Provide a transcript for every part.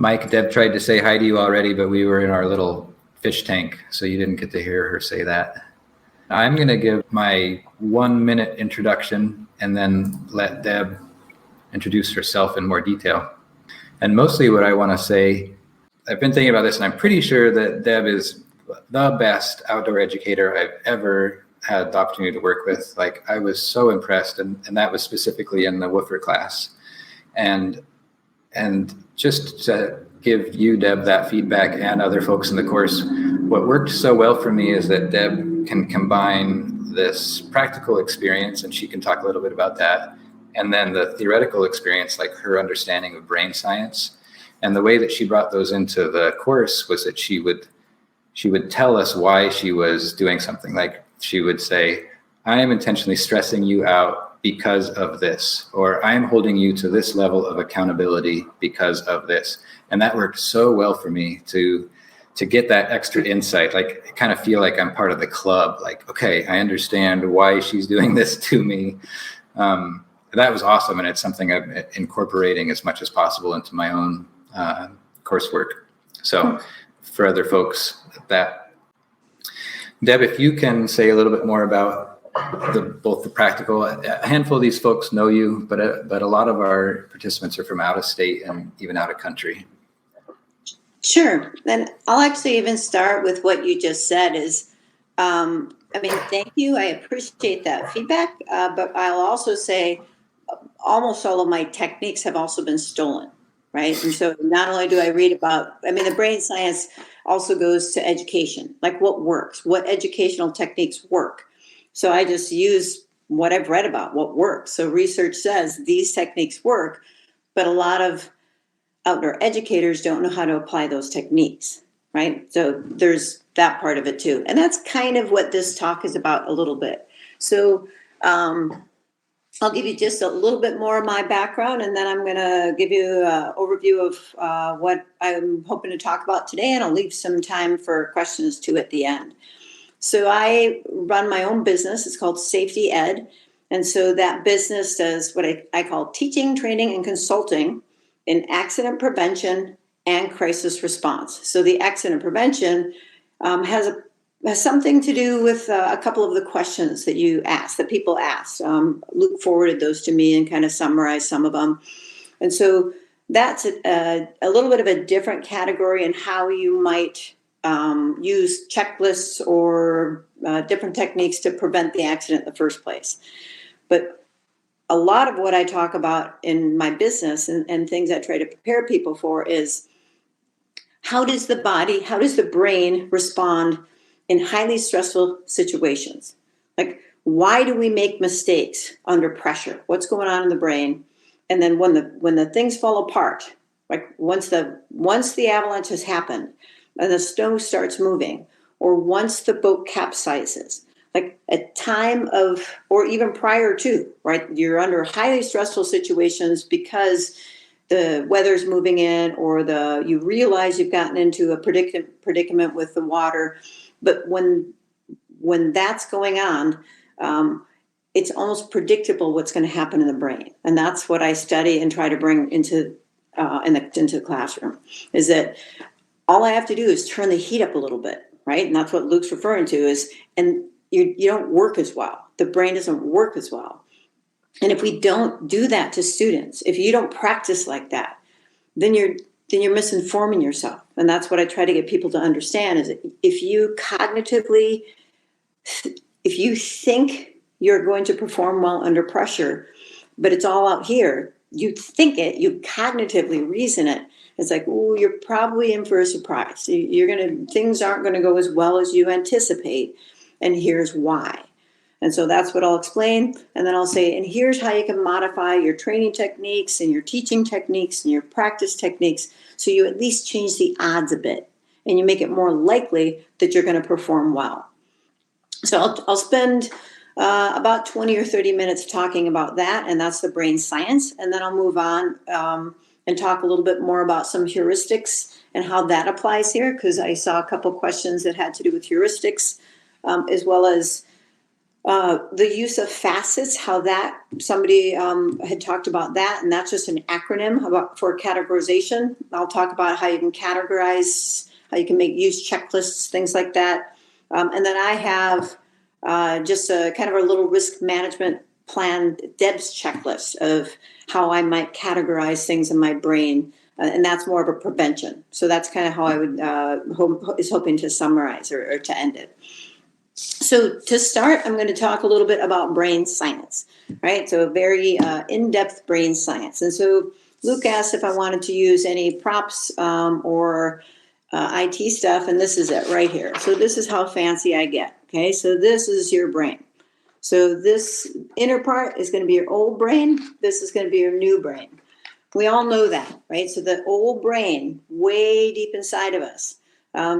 Mike, Deb tried to say hi to you already, but we were in our little fish tank, so you didn't get to hear her say that. I'm going to give my 1-minute introduction and then let Deb introduce herself in more detail. And mostly what I want to say, I've been thinking about this, and I'm pretty sure that Deb is the best outdoor educator I've ever had the opportunity to work with. Like, I was so impressed, and that was specifically in the woofer class. And just to give you, Deb, that feedback and other folks in the course, what worked so well for me is that Deb can combine this practical experience, and she can talk a little bit about that, and then the theoretical experience, like her understanding of brain science. And the way that she brought those into the course was that she would tell us why she was doing something. Like, she would say, I am intentionally stressing you out because of this, or I am holding you to this level of accountability because of this. And that worked so well for me to get that extra insight. Like, I kind of feel like I'm part of the club. Like, okay, I understand why she's doing this to me. That was awesome. And it's something I'm incorporating as much as possible into my own coursework. So for other folks, that. Deb, if you can say a little bit more about both the practical. A handful of these folks know you, but a lot of our participants are from out of state and even out of country. Sure. Then I'll actually even start with what you just said is, thank you. I appreciate that feedback, but I'll also say almost all of my techniques have also been stolen, right? And so not only do I read about, the brain science also goes to education, like what works, what educational techniques work. So I just use what I've read about, what works. So research says these techniques work, but a lot of outdoor educators don't know how to apply those techniques, right? So there's that part of it too. And that's kind of what this talk is about a little bit. So I'll give you just a little bit more of my background, and then I'm going to give you an overview of what I'm hoping to talk about today, and I'll leave some time for questions too at the end. So I run my own business. It's called Safety Ed. And so that business does what I call teaching, training, and consulting in accident prevention and crisis response. So the accident prevention has something to do with a couple of the questions that you asked, that people asked. Luke forwarded those to me and kind of summarized some of them. And so that's a little bit of a different category in how you might use checklists or different techniques to prevent the accident in the first place. But a lot of what I talk about in my business and things I try to prepare people for is how does the brain respond in highly stressful situations? Like, why do we make mistakes under pressure? What's going on in the brain? And then when the things fall apart, like once the avalanche has happened and the snow starts moving, or once the boat capsizes, like a time of, or even prior to, right? You're under highly stressful situations because the weather's moving in, or you realize you've gotten into a predicament with the water. But when that's going on, it's almost predictable what's going to happen in the brain. And that's what I study and try to bring into the classroom, is that all I have to do is turn the heat up a little bit, right? And that's what Luke's referring to is, and you don't work as well. The brain doesn't work as well. And if we don't do that to students, if you don't practice like that, then you're misinforming yourself. And that's what I try to get people to understand is if you think you're going to perform well under pressure, but it's all out here, you think it, you cognitively reason it. It's like, oh, you're probably in for a surprise. Things aren't going to go as well as you anticipate. And here's why. And so that's what I'll explain. And then I'll say, and here's how you can modify your training techniques and your teaching techniques and your practice techniques, so you at least change the odds a bit and you make it more likely that you're going to perform well. So I'll spend about 20 or 30 minutes talking about that, and that's the brain science. And then I'll move on and talk a little bit more about some heuristics and how that applies here, because I saw a couple questions that had to do with heuristics, as well as The use of facets, how that somebody had talked about that, and that's just an acronym for categorization. I'll talk about how you can categorize, how you can use checklists, things like that. And then I have just a kind of a little risk management plan, Deb's checklist of how I might categorize things in my brain. And that's more of a prevention. So that's kind of how I would hoping to summarize or to end it. So to start, I'm going to talk a little bit about brain science, right? So very in-depth brain science. And so Luke asked if I wanted to use any props or IT stuff, and this is it right here. So this is how fancy I get, okay? So this is your brain. So this inner part is going to be your old brain. This is going to be your new brain. We all know that, right? So the old brain, way deep inside of us,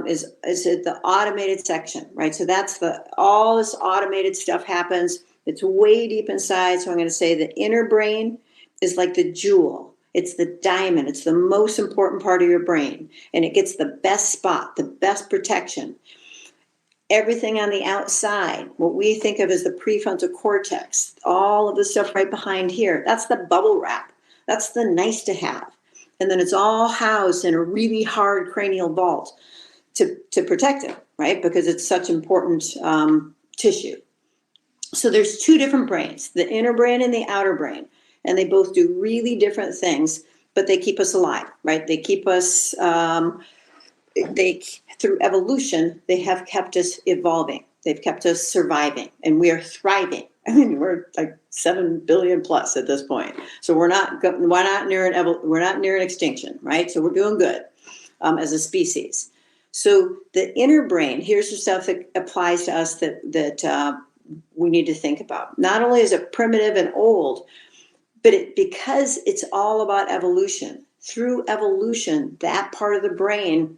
is at the automated section, right? So that's all this automated stuff happens. It's way deep inside. So I'm going to say the inner brain is like the jewel. It's the diamond. It's the most important part of your brain. And it gets the best spot, the best protection. Everything on the outside, what we think of as the prefrontal cortex, all of the stuff right behind here, that's the bubble wrap. That's the nice to have. And then it's all housed in a really hard cranial vault to protect it, right? Because it's such important tissue. So there's two different brains, the inner brain and the outer brain. And they both do really different things, but they keep us alive, right? They keep us, through evolution, they have kept us evolving. They've kept us surviving, and we are thriving. I mean, we're like 7 billion plus at this point. So we're not near an extinction, right? So we're doing good as a species. So the inner brain, here's the stuff that applies to us that we need to think about. Not only is it primitive and old, but because it's all about evolution. Through evolution, that part of the brain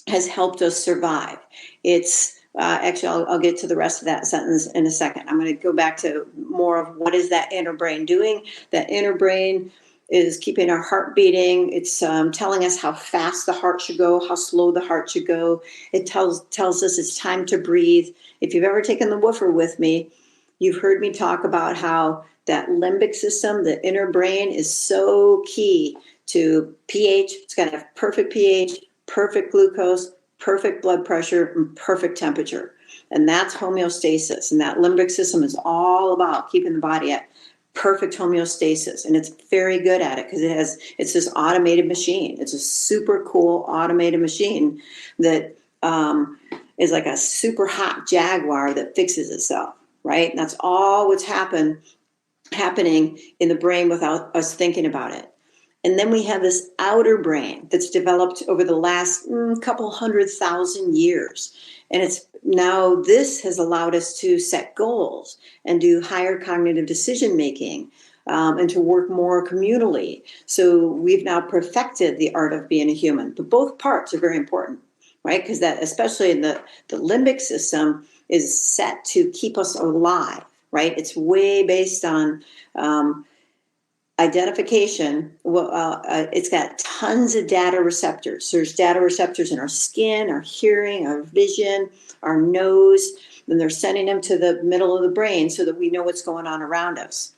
has helped us survive. It's actually, I'll get to the rest of that sentence in a second. I'm going to go back to more of what is that inner brain doing. That inner brain is keeping our heart beating. It's telling us how fast the heart should go, how slow the heart should go. It tells us it's time to breathe. If you've ever taken the woofer with me, you've heard me talk about how that limbic system, the inner brain, is so key to pH. It's got to have perfect pH, perfect glucose, perfect blood pressure, and perfect temperature. And that's homeostasis. And that limbic system is all about keeping the body at perfect homeostasis. And it's very good at it because it's this automated machine. It's a super cool automated machine that is like a super hot Jaguar that fixes itself, right? And that's all what's happening in the brain without us thinking about it. And then we have this outer brain that's developed over the last couple 100,000 years. And this has allowed us to set goals and do higher cognitive decision making and to work more communally. So we've now perfected the art of being a human. But both parts are very important, right? Because that, especially in the limbic system, is set to keep us alive, right? It's way based on identification. It's got tons of data receptors. There's data receptors in our skin, our hearing, our vision, our nose, and they're sending them to the middle of the brain so that we know what's going on around us.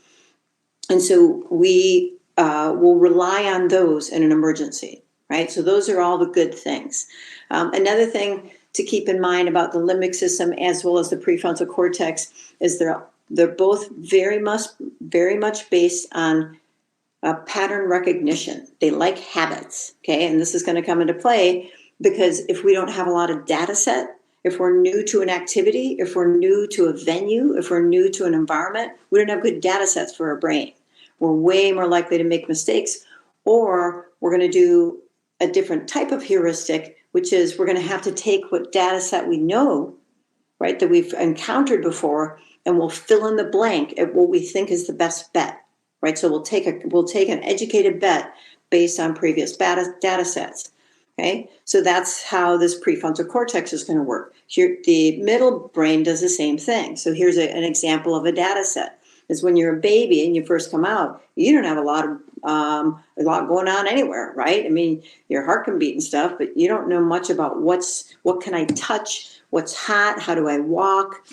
And so we will rely on those in an emergency, right? So those are all the good things. Another thing to keep in mind about the limbic system as well as the prefrontal cortex is they're both very much based on pattern recognition. They like habits, okay? And this is going to come into play because if we don't have a lot of data set, if we're new to an activity, if we're new to a venue, if we're new to an environment, we don't have good data sets for our brain. We're way more likely to make mistakes, or we're going to do a different type of heuristic, which is we're going to have to take what data set we know, right, that we've encountered before, and we'll fill in the blank at what we think is the best bet. Right, so we'll take an educated bet based on previous data sets. Okay, so that's how this prefrontal cortex is going to work. Here, the middle brain does the same thing. So here's an example of a data set. Is when you're a baby and you first come out, you don't have a lot going on anywhere, right? I mean, your heart can beat and stuff, but you don't know much about what can I touch, what's hot, how do I walk.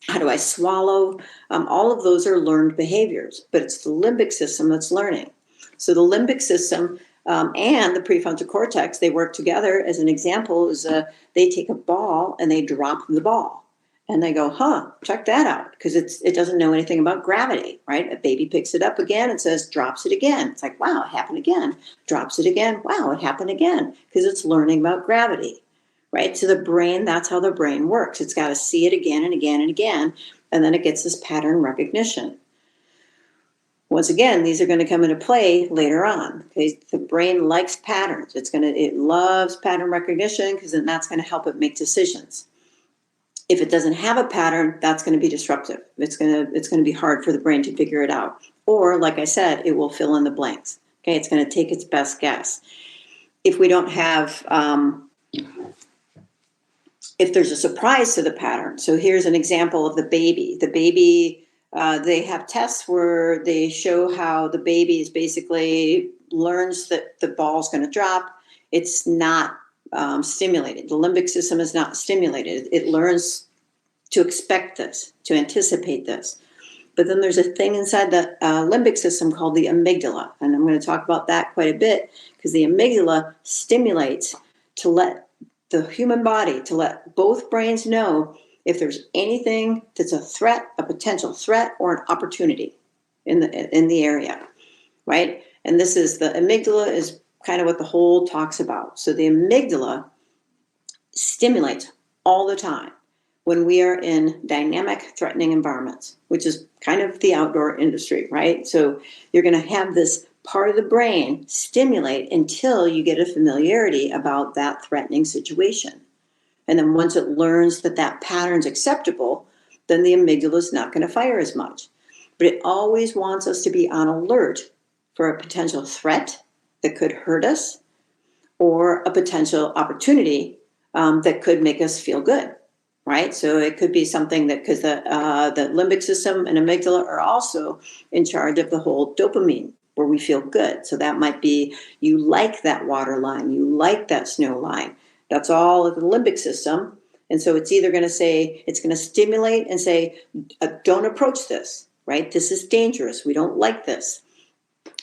How do I swallow? All of those are learned behaviors, but it's the limbic system that's learning. So the limbic system and the prefrontal cortex, they work together. As an example, is they take a ball and they drop the ball. And they go, check that out, because it doesn't know anything about gravity, right? A baby picks it up again and says, drops it again. It's like, wow, it happened again. Drops it again. Wow, it happened again, because it's learning about gravity, right? So the brain, that's how the brain works. It's got to see it again and again and again, and then it gets this pattern recognition. Once again, these are going to come into play later on. Okay? The brain likes patterns. It loves pattern recognition, because then that's going to help it make decisions. If it doesn't have a pattern, that's going to be disruptive. It's going to be hard for the brain to figure it out. Or, like I said, it will fill in the blanks. Okay, it's going to take its best guess. If we don't have, if there's a surprise to the pattern. So here's an example of the baby. The baby, they have tests where they show how the baby is basically learns that the ball's going to drop. It's not stimulated. The limbic system is not stimulated. It learns to expect this, to anticipate this. But then there's a thing inside the limbic system called the amygdala. And I'm going to talk about that quite a bit, because the amygdala stimulates to let the human body, to let both brains know if there's anything that's a threat, a potential threat, or an opportunity in the area, right? And this is the amygdala is kind of what the whole talks about. So the amygdala stimulates all the time when we are in dynamic, threatening environments, which is kind of the outdoor industry, right? So you're going to have this part of the brain stimulate until you get a familiarity about that threatening situation. And then once it learns that that pattern's acceptable, then the amygdala is not going to fire as much. But it always wants us to be on alert for a potential threat that could hurt us, or a potential opportunity that could make us feel good, right? So it could be something that, because the limbic system and amygdala are also in charge of the whole dopamine, where we feel good. So that might be, you like that water line, you like that snow line. That's all of the limbic system. And so it's either going to say, it's going to stimulate and say, don't approach this, right? This is dangerous. We don't like this.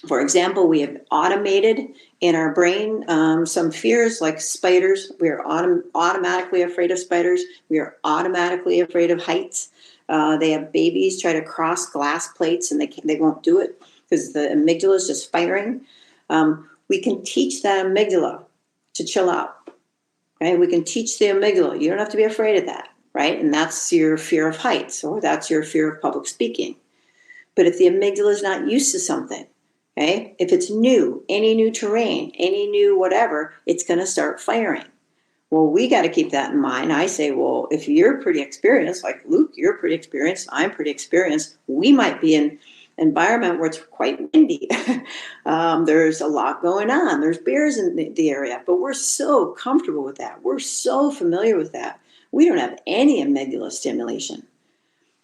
For example, we have automated in our brain some fears like spiders. We are automatically afraid of spiders. We are automatically afraid of heights. They have babies try to cross glass plates and they won't do it because the amygdala is just firing. We can teach that amygdala to chill out. Right? We can teach the amygdala. You don't have to be afraid of that, right? And that's your fear of heights, or that's your fear of public speaking. But if the amygdala is not used to something, okay, if it's new, any new terrain, any new whatever, it's going to start firing. Well, we got to keep that in mind. I say, well, if you're pretty experienced, like Luke, you're pretty experienced, I'm pretty experienced, we might be in an environment where it's quite windy. There's a lot going on. There's bears in the area, but we're so comfortable with that. We're so familiar with that. We don't have any amygdala stimulation.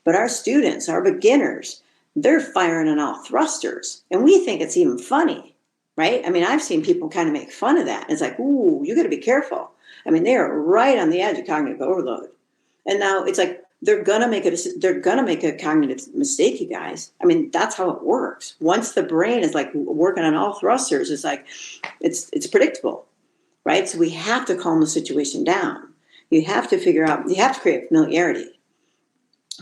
But our students, our beginners, they're firing on all thrusters. And we think it's even funny, right? I mean, I've seen people kind of make fun of that. It's like, ooh, you got to be careful. I mean, they are right on the edge of cognitive overload. And now it's like, they're gonna make a cognitive mistake, you guys. I mean, that's how it works. Once the brain is like working on all thrusters, it's like, it's predictable, right? So we have to calm the situation down. You have to figure out, you have to create familiarity,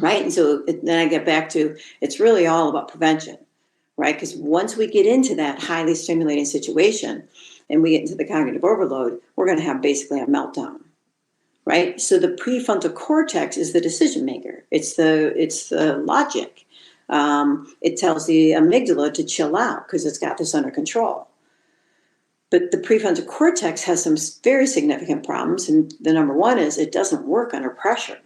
right? And so then I get back to, it's really all about prevention, right? Because once we get into that highly stimulating situation and we get into the cognitive overload, we're going to have basically a meltdown, right? So the prefrontal cortex is the decision maker. It's the logic. It tells the amygdala to chill out because it's got this under control. But the prefrontal cortex has some very significant problems. And the number one is it doesn't work under pressure.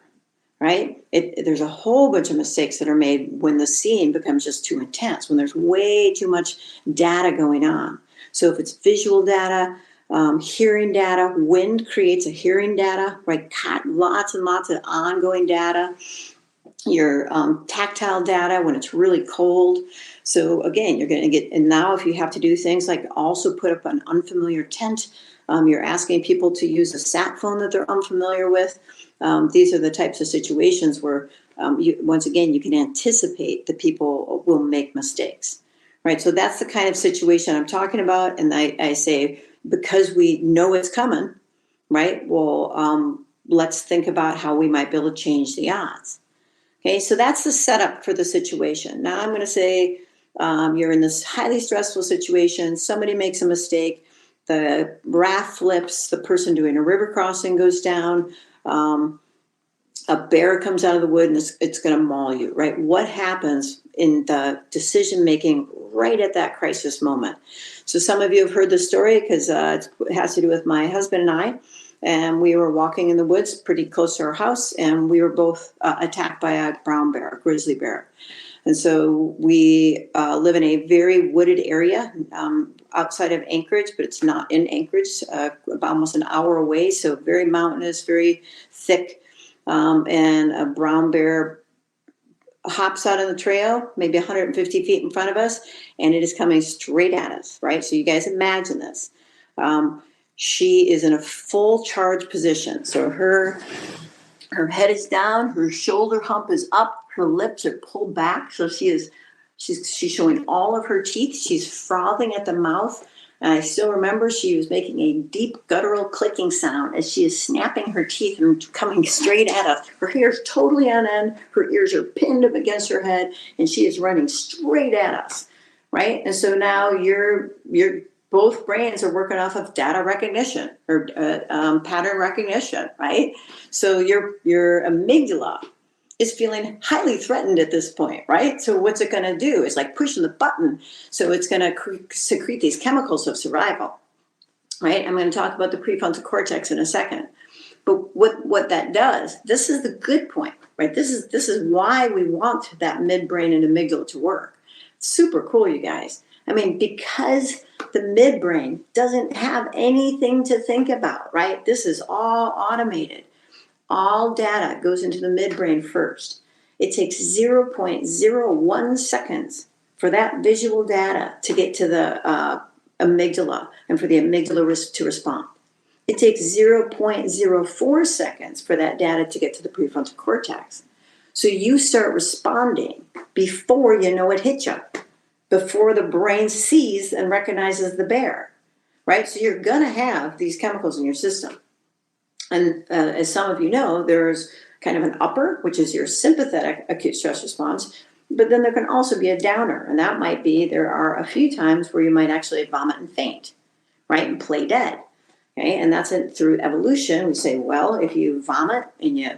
Right? There's a whole bunch of mistakes that are made when the scene becomes just too intense, when there's way too much data going on. So if it's visual data, hearing data, wind creates a hearing data, right? Lots and lots of ongoing data. Your tactile data when it's really cold. So again, you're going to get, and now if you have to do things like also put up an unfamiliar tent, You're asking people to use a sat phone that they're unfamiliar with. These are the types of situations where, once again, you can anticipate that people will make mistakes, right? So that's the kind of situation I'm talking about. And I say, because we know it's coming, right? Well, let's think about how we might be able to change the odds. Okay, so that's the setup for the situation. Now I'm going to say you're in this highly stressful situation. Somebody makes a mistake. The raft flips. The person doing a river crossing goes down. A bear comes out of the wood and it's going to maul you, right? What happens in the decision making right at that crisis moment? So some of you have heard the story because it has to do with my husband and I. And we were walking in the woods pretty close to our house, and we were both attacked by a brown bear, a grizzly bear. And so we live in a very wooded area outside of Anchorage, but it's not in Anchorage, about almost an hour away. So very mountainous, very thick. And a brown bear hops out on the trail, maybe 150 feet in front of us, and it is coming straight at us, right? So you guys imagine this. She is in a full charge position. So her head is down, her shoulder hump is up, her lips are pulled back. So she's showing all of her teeth. She's frothing at the mouth. And I still remember she was making a deep guttural clicking sound as she is snapping her teeth and coming straight at us. Her hair is totally on end. Her ears are pinned up against her head, and she is running straight at us, right? And so now you're both brains are working off of data recognition or pattern recognition, right? So your amygdala is feeling highly threatened at this point, right? So what's it going to do? It's like pushing the button. So it's going to secrete these chemicals of survival, right? I'm going to talk about the prefrontal cortex in a second. But what that does, this is the good point, right? This is why we want that midbrain and amygdala to work. Super cool, you guys. I mean, because the midbrain doesn't have anything to think about, right? This is all automated. All data goes into the midbrain first. It takes 0.01 seconds for that visual data to get to the amygdala and for the amygdala to respond. It takes 0.04 seconds for that data to get to the prefrontal cortex. So you start responding before you know it hit you, before the brain sees and recognizes the bear, right? So you're going to have these chemicals in your system. And as some of you know, there's kind of an upper, which is your sympathetic acute stress response, but then there can also be a downer. And that might be, there are a few times where you might actually vomit and faint, right? And play dead, okay? And that's through evolution. We say, well, if you vomit and you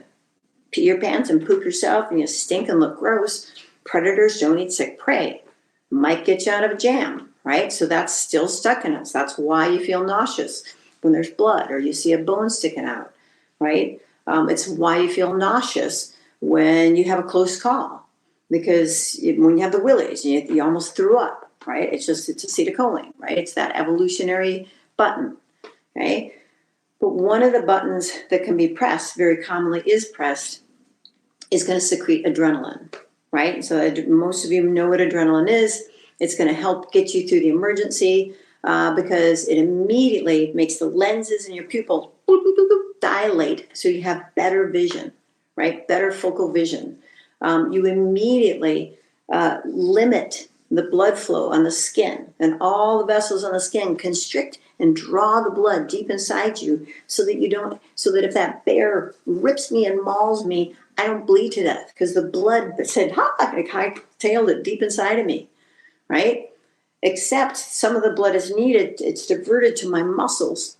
pee your pants and poop yourself and you stink and look gross, predators don't eat sick prey. Might get you out of a jam, right? So that's still stuck in us. That's why you feel nauseous when there's blood or you see a bone sticking out, right? It's why you feel nauseous when you have a close call, because when you have the willies, you almost threw up, right? It's acetylcholine, right? It's that evolutionary button, okay? But one of the buttons that can be pressed, very commonly is pressed, is going to secrete adrenaline, right? So most of you know what adrenaline is. It's going to help get you through the emergency because it immediately makes the lenses in your pupil dilate so you have better vision, right? Better focal vision. You immediately limit the blood flow on the skin, and all the vessels on the skin constrict and draw the blood deep inside you so that if that bear rips me and mauls me, I don't bleed to death because the blood said, hightailed it deep inside of me, right? Except some of the blood is needed. It's diverted to my muscles,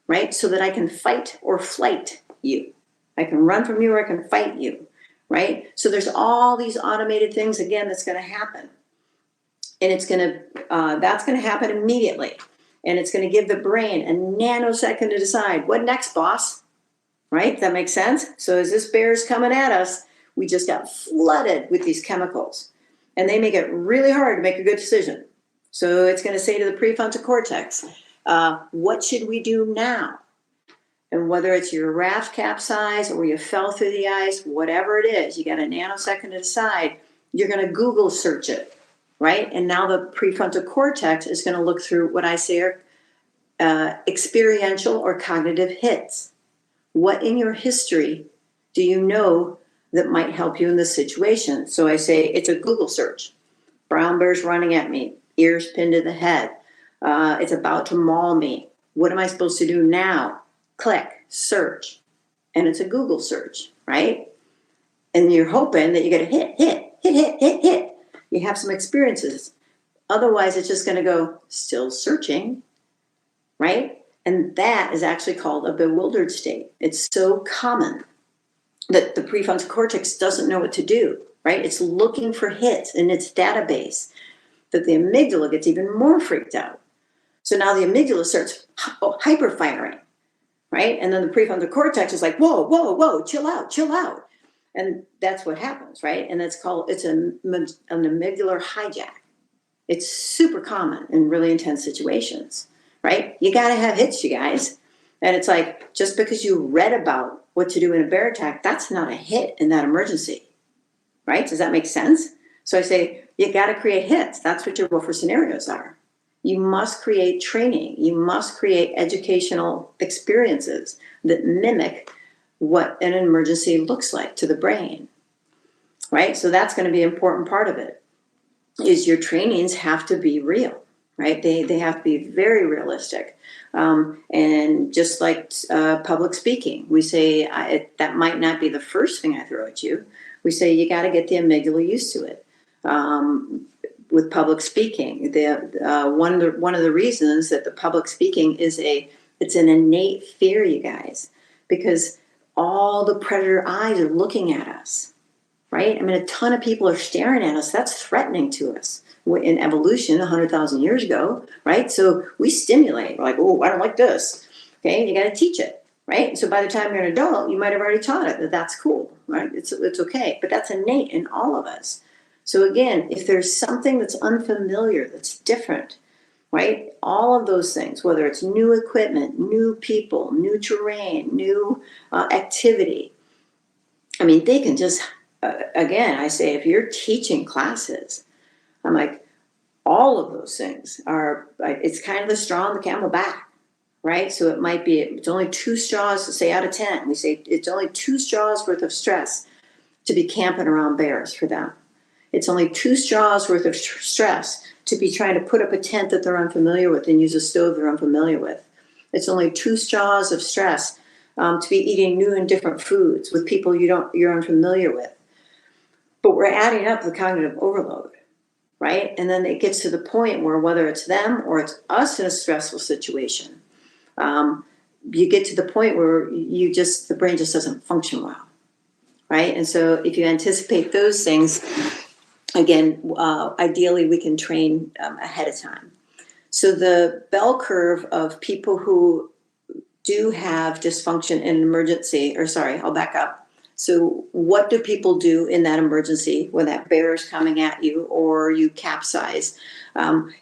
right? So that I can fight or flight you. I can run from you or I can fight you, right? So there's all these automated things, again, that's going to happen. And that's going to happen immediately. And it's going to give the brain a nanosecond to decide, what next, boss? Right? That makes sense? So as this bear is coming at us, we just got flooded with these chemicals. And they make it really hard to make a good decision. So it's going to say to the prefrontal cortex, what should we do now? And whether it's your raft capsize or you fell through the ice, whatever it is, you got a nanosecond to decide, you're going to Google search it, right? And now the prefrontal cortex is going to look through what I say are experiential or cognitive hits. What in your history do you know that might help you in this situation? So I say it's a Google search. Brown bear's running at me, ears pinned to the head. It's about to maul me. What am I supposed to do now? Click, search. And it's a Google search, right? And you're hoping that you get a hit. You have some experiences. Otherwise, it's just going to go, still searching, right? And that is actually called a bewildered state. It's so common that the prefrontal cortex doesn't know what to do, right? It's looking for hits in its database, that the amygdala gets even more freaked out. So now the amygdala starts hyperfiring, right? And then the prefrontal cortex is like, whoa, chill out. And that's what happens, right? And it's an amygdala hijack. It's super common in really intense situations, right? You got to have hits, you guys. And it's like, just because you read about what to do in a bear attack, that's not a hit in that emergency, right? Does that make sense? So I say, you got to create hits. That's what your buffer scenarios are. You must create training. You must create educational experiences that mimic what an emergency looks like to the brain, right? So that's going to be an important part of it, is your trainings have to be real, right? They have to be very realistic. And just like public speaking, we say that might not be the first thing I throw at you. We say you got to get the amygdala used to it. With public speaking, one of the reasons that the public speaking it's an innate fear, you guys, because all the predator eyes are looking at us, right? I mean, a ton of people are staring at us. That's threatening to us. In evolution 100,000 years ago, right? So we stimulate. We're like, oh, I don't like this. Okay, you got to teach it, right? So by the time you're an adult, you might have already taught it that that's cool, right? It's okay, but that's innate in all of us. So again, if there's something that's unfamiliar, that's different, right? All of those things, whether it's new equipment, new people, new terrain, new activity, I mean, they can just, again, I say, if you're teaching classes, I'm like, all of those things are, it's kind of the straw on the camel back, right? So it might be, it's only 2 straws to say out of 10. We say it's only 2 straws worth of stress to be camping around bears for them. It's only 2 straws worth of stress to be trying to put up a tent that they're unfamiliar with and use a stove they're unfamiliar with. It's only 2 straws of stress to be eating new and different foods with people you're unfamiliar with. But we're adding up the cognitive overload, right? And then it gets to the point where whether it's them or it's us in a stressful situation, you get to the point where the brain just doesn't function well, right? And so if you anticipate those things, again, ideally we can train ahead of time. So the bell curve of people who do have dysfunction in an emergency, I'll back up. So what do people do in that emergency when that bear is coming at you or you capsize?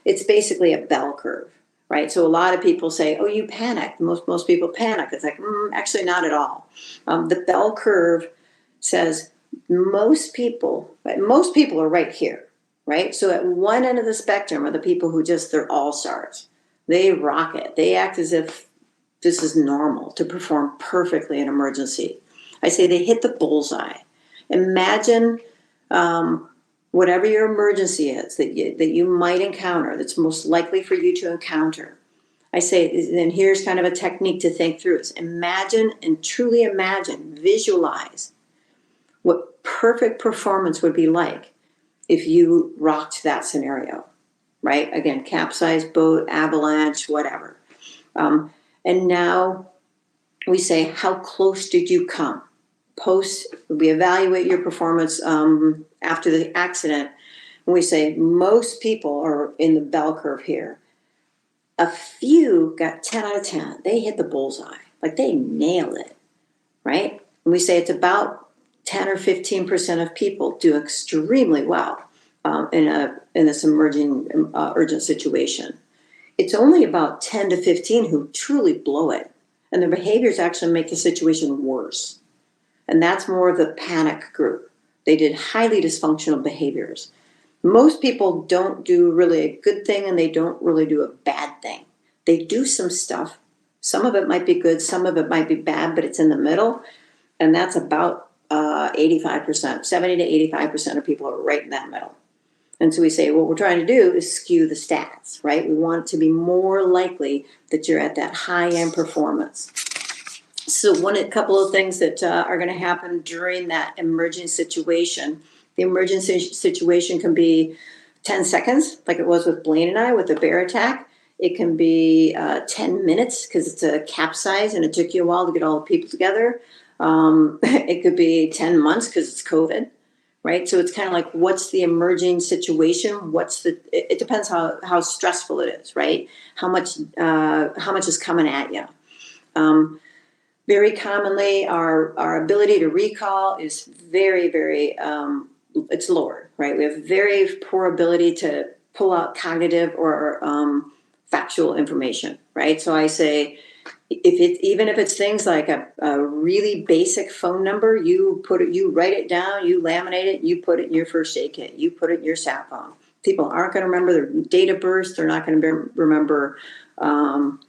It's basically a bell curve, right? So a lot of people say, oh, you panicked. Most people panic. It's like, actually not at all. The bell curve says most people are right here, right? So at one end of the spectrum are the people who they're all-stars. They rock it. They act as if this is normal to perform perfectly in emergency. I say they hit the bullseye. Imagine whatever your emergency is that you might encounter, that's most likely for you to encounter. I say, then here's kind of a technique to think through is imagine and truly imagine, visualize what perfect performance would be like if you rocked that scenario, right? Again, capsized boat, avalanche, whatever. And now we say, how close did you come? We evaluate your performance after the accident. And we say, most people are in the bell curve here. A few got 10 out of 10. They hit the bullseye. Like they nailed it, right? And we say it's about 10 or 15% of people do extremely well in this emerging urgent situation. It's only about 10 to 15 who truly blow it. And their behaviors actually make the situation worse. And that's more of the panic group. They did highly dysfunctional behaviors. Most people don't do really a good thing and they don't really do a bad thing. They do some stuff. Some of it might be good, some of it might be bad, but it's in the middle. And that's about 85%, 70 to 85% of people are right in that middle. And so we say, what we're trying to do is skew the stats, right? We want it to be more likely that you're at that high-end performance. So a couple of things that are going to happen during that emergency situation. The emergency situation can be 10 seconds, like it was with Blaine and I with the bear attack. It can be 10 minutes because it's a capsize and it took you a while to get all the people together. It could be 10 months because it's COVID, right? So it's kind of like, what's the emerging situation? It depends how stressful it is, right? How much is coming at you? Very commonly, our ability to recall is very, very, it's lower, right? We have very poor ability to pull out cognitive or factual information, right? So I say, even if it's things like a really basic phone number, you write it down, you laminate it, you put it in your first aid kit, you put it in your sat phone. People aren't going to remember their date of birth. They're not going to remember long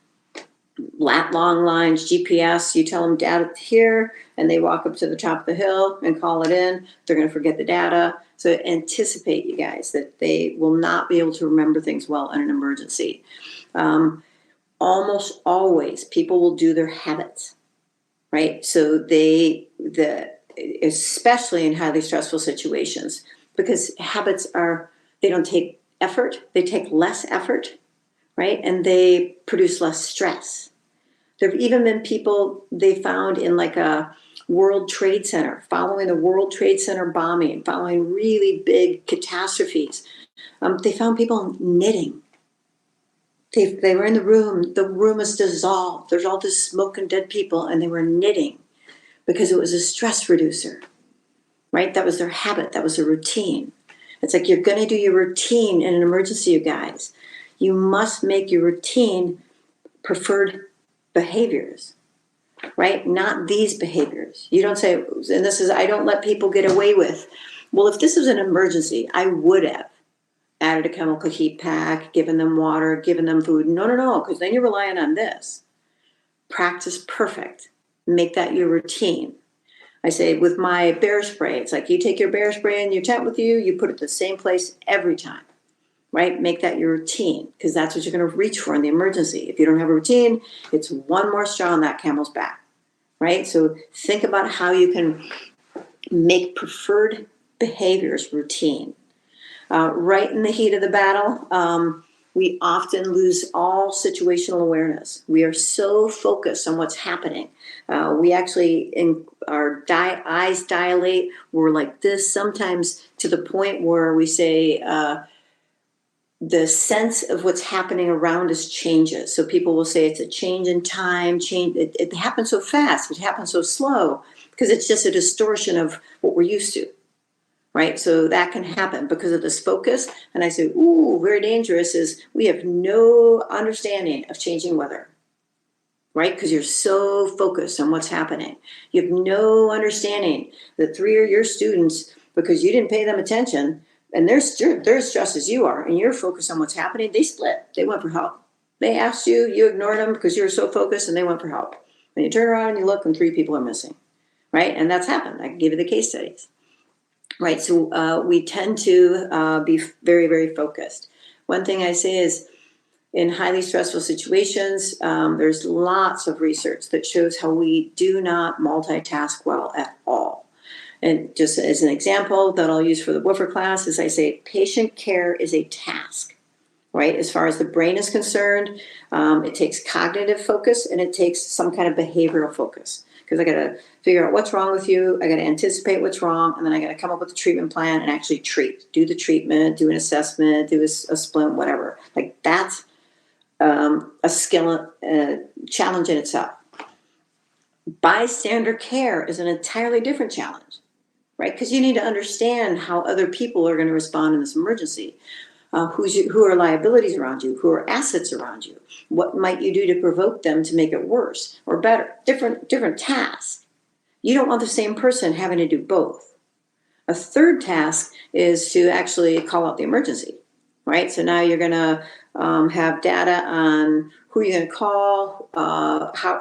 lines, GPS. You tell them data here, and they walk up to the top of the hill and call it in. They're going to forget the data. So anticipate, you guys, that they will not be able to remember things well in an emergency. Almost always, people will do their habits, right? So especially in highly stressful situations, because habits they don't take effort, they take less effort, right? And they produce less stress. There have even been people they found in like a World Trade Center, following the World Trade Center bombing, following really big catastrophes. They found people knitting. They were in the room was dissolved. There's all this smoke and dead people, and they were knitting because it was a stress reducer, right? That was their habit. That was their routine. It's like, you're going to do your routine in an emergency, you guys. You must make your routine preferred behaviors, right? Not these behaviors. You don't say, and I don't let people get away with, well, if this was an emergency, I would have added a chemical heat pack, given them water, given them food. No, because then you're relying on this. Practice perfect. Make that your routine. I say with my bear spray, it's like you take your bear spray in your tent with you, you put it the same place every time, right? Make that your routine, because that's what you're going to reach for in the emergency. If you don't have a routine, it's one more straw on that camel's back, right? So think about how you can make preferred behaviors routine. Right in the heat of the battle, we often lose all situational awareness. We are so focused on what's happening. We actually, our eyes dilate. We're like this, sometimes to the point where we say the sense of what's happening around us changes. So people will say it's a change in time, it happens so fast, it happens so slow, because it's just a distortion of what we're used to. Right? So that can happen because of this focus. And I say, very dangerous is we have no understanding of changing weather, right? Because you're so focused on what's happening. You have no understanding that 3 of your students, because you didn't pay them attention, and they're as stressed as you are, and you're focused on what's happening, they split. They went for help. They asked you, you ignored them because you were so focused, and they went for help. And you turn around and you look, and 3 people are missing, right? And that's happened. I can give you the case studies. Right, so we tend to be very, very focused. One thing I say is, in highly stressful situations, there's lots of research that shows how we do not multitask well at all. And just as an example that I'll use for the Woofer class is I say patient care is a task, right? As far as the brain is concerned, it takes cognitive focus and it takes some kind of behavioral focus. Because I got to figure out what's wrong with you. I got to anticipate what's wrong. And then I got to come up with a treatment plan and actually do the treatment, do an assessment, do a splint, whatever. Like that's a skill, challenge in itself. Bystander care is an entirely different challenge, right? Because you need to understand how other people are going to respond in this emergency. Who are liabilities around you? Who are assets around you? What might you do to provoke them to make it worse or better? Different tasks. You don't want the same person having to do both. A third task is to actually call out the emergency, right? So now you're going to have data on who are you going to call,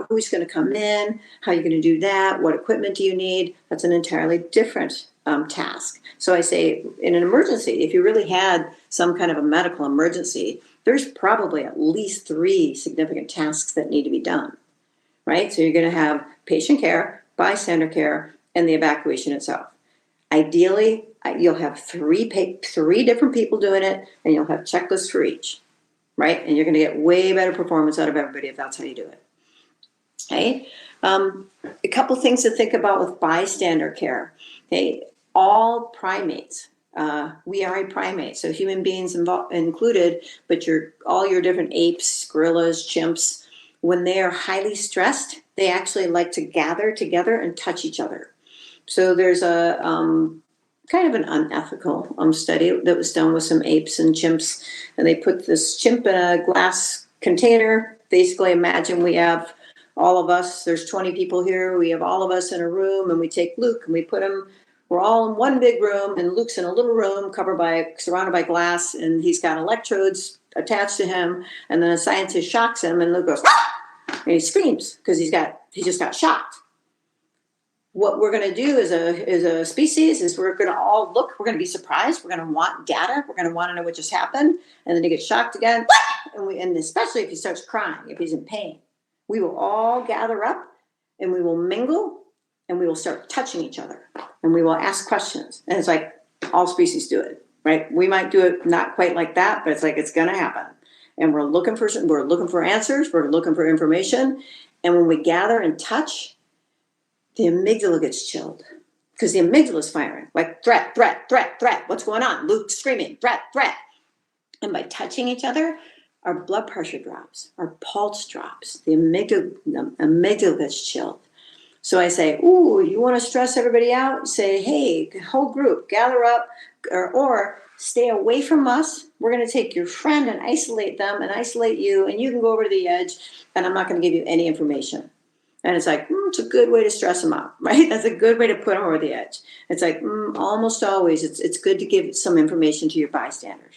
who's going to come in, how are you going to do that, what equipment do you need? That's an entirely different task. So I say in an emergency, if you really had some kind of a medical emergency, there's probably at least 3 significant tasks that need to be done, right? So you're going to have patient care, bystander care, and the evacuation itself. Ideally, you'll have 3 different people doing it, and you'll have checklists for each, right? And you're going to get way better performance out of everybody if that's how you do it. Okay. A couple things to think about with bystander care. Okay. All primates, we are a primate, so human beings included, but all your different apes, gorillas, chimps, when they are highly stressed, they actually like to gather together and touch each other. So there's a kind of an unethical study that was done with some apes and chimps, and they put this chimp in a glass container. Basically, imagine we have all of us, there's 20 people here, we have all of us in a room, and we take Luke and we put him, we're all in one big room, and Luke's in a little room surrounded by glass, and he's got electrodes attached to him, and then a scientist shocks him, and Luke goes, ah! And he screams because he just got shocked. What we're going to do as a species is we're going to all look, we're going to be surprised, we're going to want data, we're going to want to know what just happened, and then he gets shocked again, and especially if he starts crying, if he's in pain. We will all gather up, and we will mingle, and we will start touching each other, and we will ask questions. And it's like all species do it, right? We might do it not quite like that, but it's like it's going to happen. And we're looking for answers, we're looking for information, and when we gather and touch, the amygdala gets chilled because the amygdala is firing like threat, threat, threat, threat. What's going on? Luke's screaming, threat, threat. And by touching each other, our blood pressure drops, our pulse drops, the amygdala gets chilled. So I say, ooh, you want to stress everybody out? Say, hey, whole group, gather up, or stay away from us. We're going to take your friend and isolate them and isolate you, and you can go over to the edge, and I'm not going to give you any information. And it's like, it's a good way to stress them out, right? That's a good way to put them over the edge. It's like, almost always, it's good to give some information to your bystanders,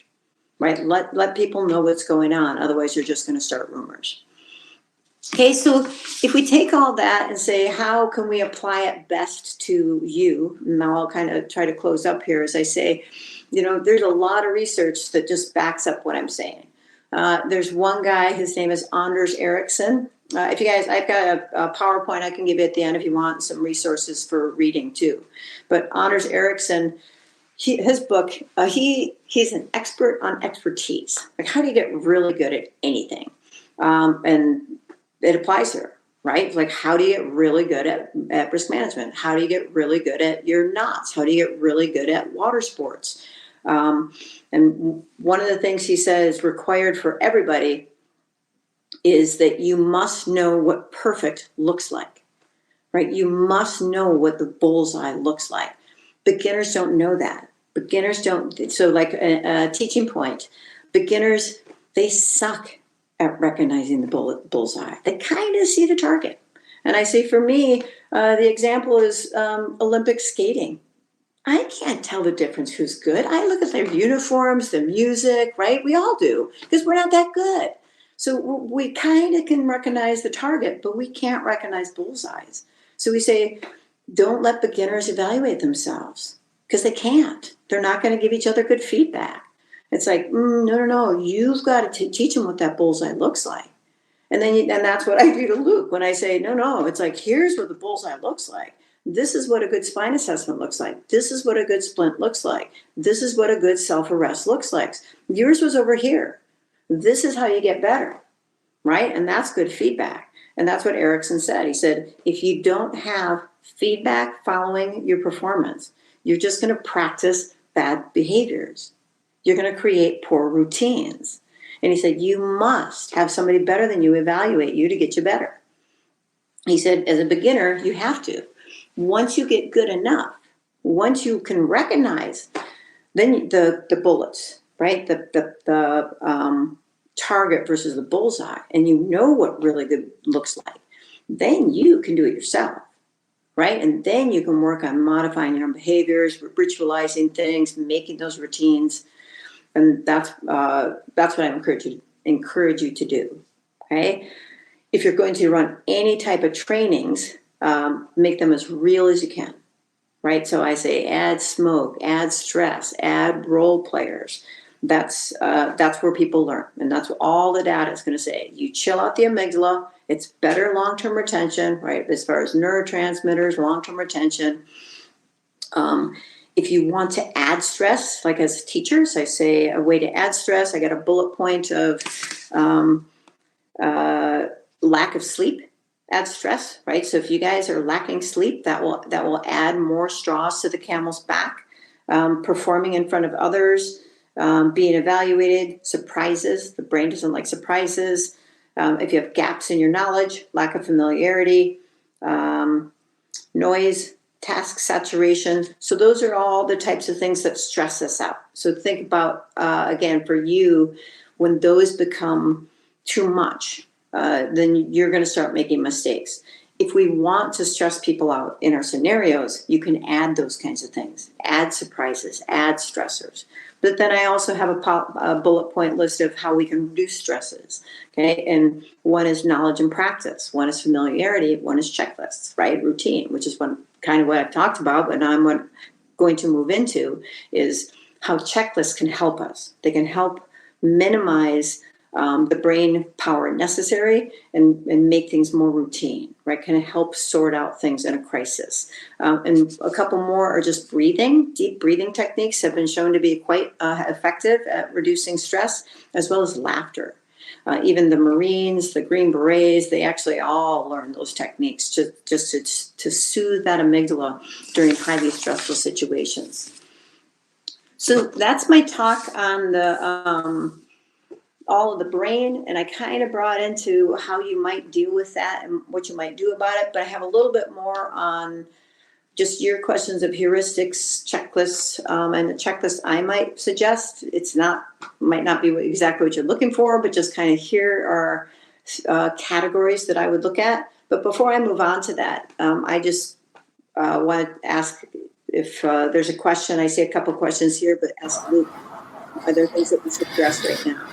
right? Let people know what's going on. Otherwise, you're just going to start rumors. Okay, so if we take all that and say, how can we apply it best to you? Now I'll kind of try to close up here as I say, there's a lot of research that just backs up what I'm saying. There's one guy, his name is Anders Ericsson. If you guys, I've got a PowerPoint I can give you at the end if you want some resources for reading too. But Anders Ericsson, his book, he's an expert on expertise. Like, how do you get really good at anything? And it applies here, right? It's like, how do you get really good at risk management? How do you get really good at your knots? How do you get really good at water sports? And one of the things he says required for everybody is that you must know what perfect looks like, right? You must know what the bullseye looks like. Beginners don't know that. Beginners don't. So like a teaching point, beginners, they suck at recognizing the bullseye. They kind of see the target. And I say for me, the example is Olympic skating. I can't tell the difference who's good. I look at their uniforms, the music, right? We all do, because we're not that good. So we kind of can recognize the target, but we can't recognize bullseyes. So we say, don't let beginners evaluate themselves, because they can't. They're not going to give each other good feedback. It's like, no. You've got to teach them what that bullseye looks like. And then that's what I do to Luke when I say, no. It's like, here's what the bullseye looks like. This is what a good spine assessment looks like. This is what a good splint looks like. This is what a good self-arrest looks like. Yours was over here. This is how you get better, right? And that's good feedback. And that's what Erickson said. He said, if you don't have feedback following your performance, you're just going to practice bad behaviors. You're going to create poor routines. And he said, you must have somebody better than you evaluate you to get you better. He said, as a beginner, you have to. Once you get good enough, once you can recognize then the bullets, right? The target versus the bullseye, and you know what really good looks like, then you can do it yourself, right? And then you can work on modifying your own behaviors, ritualizing things, making those routines. And that's what I encourage you to do. Okay. If you're going to run any type of trainings, make them as real as you can, right? So I say add smoke, add stress, add role players. That's where people learn, and that's what all the data is going to say. You chill out the amygdala, it's better long-term retention, right? As far as neurotransmitters, long-term retention. If you want to add stress, like as teachers, I say a way to add stress. I got a bullet point of lack of sleep adds stress, right? So if you guys are lacking sleep, that will add more straws to the camel's back. Performing in front of others, being evaluated, surprises. The brain doesn't like surprises. If you have gaps in your knowledge, lack of familiarity, noise, task saturation. So those are all the types of things that stress us out. So think about, again, for you, when those become too much, then you're going to start making mistakes. If we want to stress people out in our scenarios, you can add those kinds of things, add surprises, add stressors. But then I also have a bullet point list of how we can reduce stresses. Okay. And one is knowledge and practice. One is familiarity. One is checklists, right? Routine, which is kind of what I've talked about, but now I'm going to move into is how checklists can help us. They can help minimize the brain power necessary and make things more routine, right? Can help sort out things in a crisis. And a couple more are just breathing. Deep breathing techniques have been shown to be quite effective at reducing stress, as well as laughter. Even the Marines, the Green Berets, they actually all learn those techniques just to soothe that amygdala during highly stressful situations. So that's my talk on the all of the brain, and I kind of brought into how you might deal with that and what you might do about it, but I have a little bit more on just your questions of heuristics, checklists, and the checklist I might suggest. Might not be exactly what you're looking for, but just kind of here are categories that I would look at. But before I move on to that, I just want to ask if there's a question. I see a couple questions here, but ask Luke, are there things that we should address right now?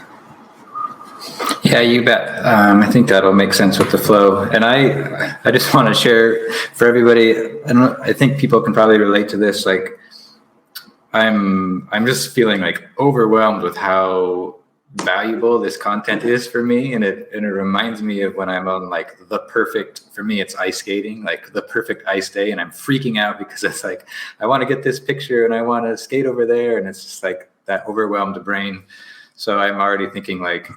Yeah, you bet. I think that'll make sense with the flow. And I just want to share for everybody, and I think people can probably relate to this. Like, I'm just feeling like overwhelmed with how valuable this content is for me, and it reminds me of when I'm on like for me it's ice skating, like the perfect ice day, and I'm freaking out because it's like I want to get this picture and I want to skate over there, and it's just like that overwhelmed brain. So I'm already thinking like,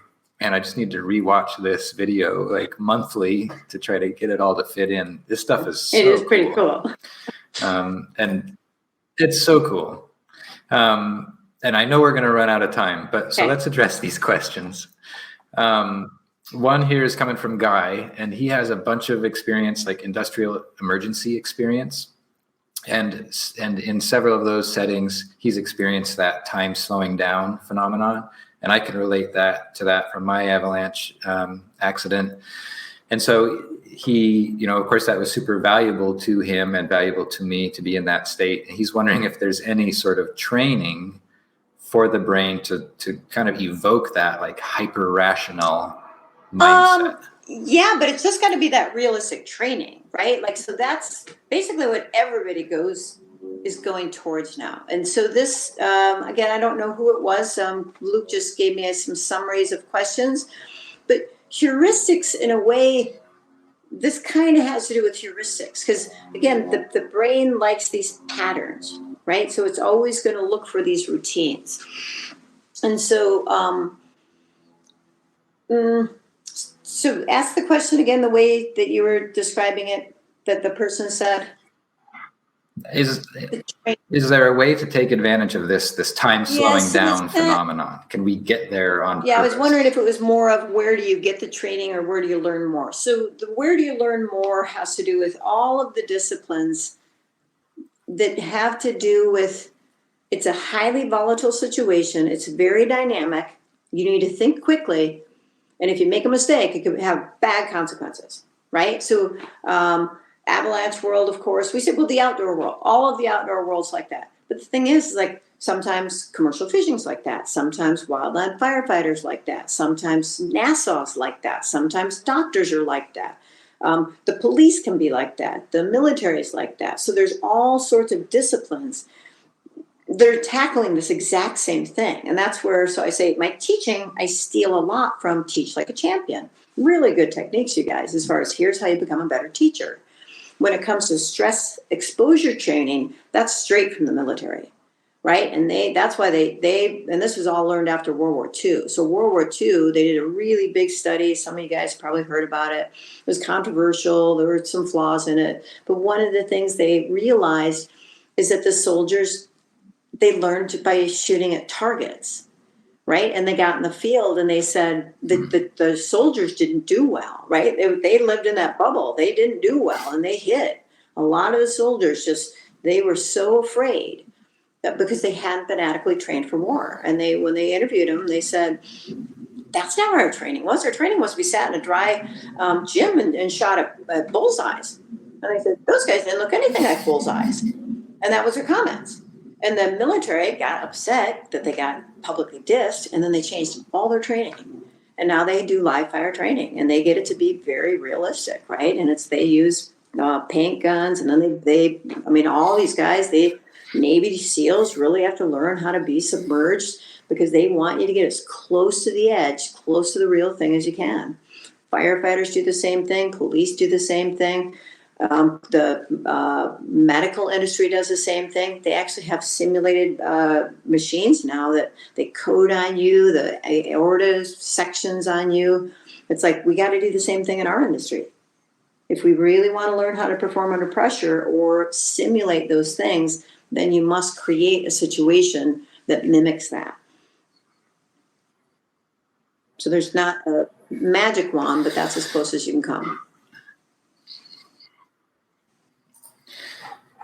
and I just need to rewatch this video like monthly to try to get it all to fit in. This stuff is so It is pretty cool. And it's so cool. And I know we're going to run out of time, but so let's address these questions. One here is coming from Guy, and he has a bunch of experience, like industrial emergency experience. And in several of those settings, he's experienced that time slowing down phenomenon. And I can relate to that from my avalanche accident. And so he, of course, that was super valuable to him and valuable to me to be in that state. And he's wondering if there's any sort of training for the brain to kind of evoke that like hyper rational mindset. Yeah, but it's just got to be that realistic training, right? Like, so that's basically what everybody is going towards now. And so this, again, I don't know who it was. Luke just gave me some summaries of questions, but heuristics in a way, this kind of has to do with heuristics because again, the brain likes these patterns, right? So it's always going to look for these routines. And so, so ask the question again, the way that you were describing it, that the person said. Is there a way to take advantage of this time slowing down phenomenon? Can we get there on purpose? I was wondering if it was more of where do you get the training or where do you learn more? So the where do you learn more has to do with all of the disciplines that have to do with, it's a highly volatile situation. It's very dynamic. You need to think quickly. And if you make a mistake, it could have bad consequences, right? So, avalanche world, of course, we said, well, the outdoor world, all of the outdoor worlds like that. But the thing is like Sometimes commercial fishing's like that. Sometimes wildland firefighters like that. Sometimes NASA's like that. Sometimes doctors are like that. The police can be like that. The military is like that. So there's all sorts of disciplines. They're tackling this exact same thing. And that's where, so I say, my teaching, I steal a lot from Teach Like a Champion. Really good techniques, you guys, as far as here's how you become a better teacher. When it comes to stress exposure training, that's straight from the military, right? And that's why they and this was all learned after World War II. So World War II, they did a really big study. Some of you guys probably heard about it. It was controversial. There were some flaws in it. But one of the things they realized is that the soldiers, they learned by shooting at targets, right? And they got in the field and they said the soldiers didn't do well, right? They lived in that bubble. They didn't do well and they hit. A lot of the soldiers they were so afraid that because they hadn't been adequately trained for war. And when they interviewed them, they said, that's not what our training was. Our training was we sat in a dry gym and shot at bullseyes. And I said, those guys didn't look anything like bullseyes. And that was their comments. And the military got upset that they got publicly dissed, and then they changed all their training. And now they do live fire training, and they get it to be very realistic, right? And they use paint guns, and then all these guys, Navy SEALs really have to learn how to be submerged because they want you to get as close to the edge, close to the real thing as you can. Firefighters do the same thing. Police do the same thing. The medical industry does the same thing. They actually have simulated machines now that they code on you, the aorta sections on you. It's like we got to do the same thing in our industry. If we really want to learn how to perform under pressure or simulate those things, then you must create a situation that mimics that. So there's not a magic wand, but that's as close as you can come.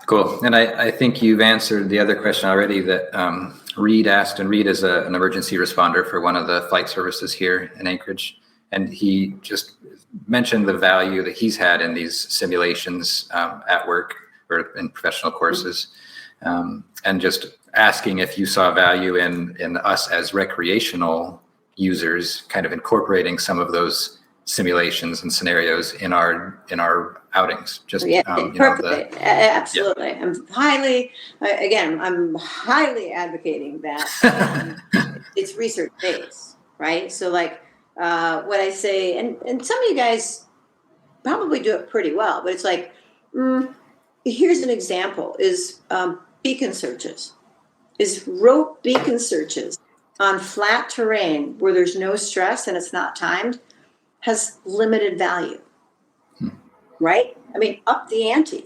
Cool. And I think you've answered the other question already that Reed asked, and Reed is an emergency responder for one of the flight services here in Anchorage. And he just mentioned the value that he's had in these simulations at work or in professional courses. And just asking if you saw value in us as recreational users, kind of incorporating some of those simulations and scenarios in our outings. Just perfectly. Absolutely. Yeah. I'm highly advocating that it's research based, right? So like what I say, and some of you guys probably do it pretty well, but it's like here's an example: is beacon searches, is rope beacon searches on flat terrain where there's no stress and it's not timed. Has limited value, right? I mean, up the ante,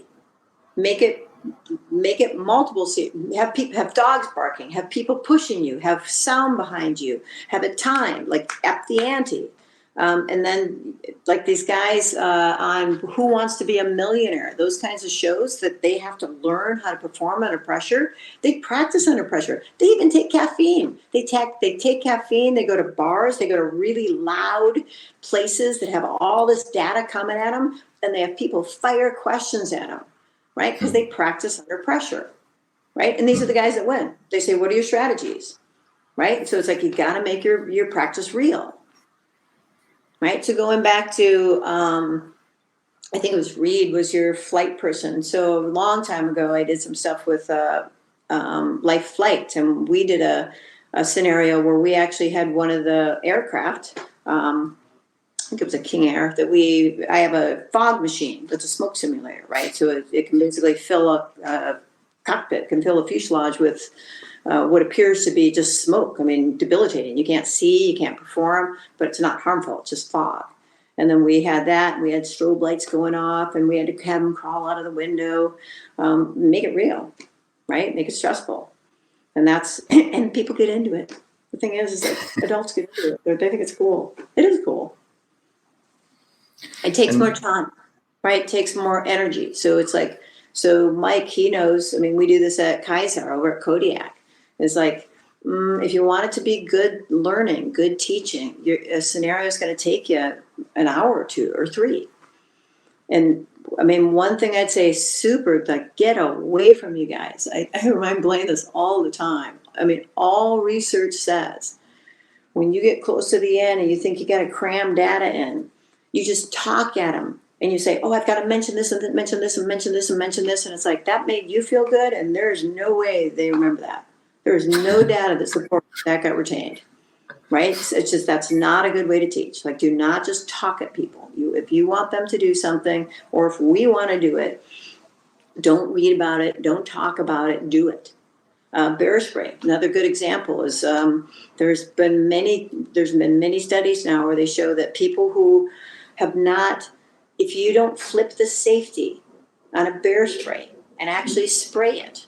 make it multiple. Have dogs barking, have people pushing you, have sound behind you, have it timed, like up the ante. And then like these guys on Who Wants to Be a Millionaire, those kinds of shows that they have to learn how to perform under pressure. They practice under pressure. They even take caffeine. They take caffeine. They go to bars. They go to really loud places that have all this data coming at them. And they have people fire questions at them, right? Because they practice under pressure, right? And these are the guys that win. They say, what are your strategies, right? So it's like you got to make your practice real. Right. So going back to, I think it was Reed was your flight person. So a long time ago, I did some stuff with Life Flight, and we did a scenario where we actually had one of the aircraft. I think it was a King Air that I have a fog machine that's a smoke simulator, right? So it can basically fill up a cockpit, can fill a fuselage with what appears to be just smoke. I mean, debilitating. You can't see, you can't perform, but it's not harmful. It's just fog. And then we had that, and we had strobe lights going off, and we had to have them crawl out of the window, make it real, right? Make it stressful. And and people get into it. The thing is that adults get into it. They think it's cool. It is cool. It takes more time, right? It takes more energy. So it's like, Mike, he knows, I mean, we do this at Kaiser over at Kodiak. It's like, if you want it to be good learning, good teaching, a scenario is going to take you an hour or 2 or 3. And I mean, one thing I'd say super, like, get away from you guys. I remind Blaine this all the time. I mean, all research says when you get close to the end and you think you got to cram data in, you just talk at them and you say, oh, I've got to mention this and mention this and mention this and mention this. And it's like, that made you feel good. And there's no way they remember that. There's no data that supports that got retained, right? It's just, that's not a good way to teach. Like, do not just talk at people. If you want them to do something, or if we want to do it, don't read about it. Don't talk about it. Do it. Bear spray. Another good example is there's been many studies now where they show that people who have not, if you don't flip the safety on a bear spray and actually spray it,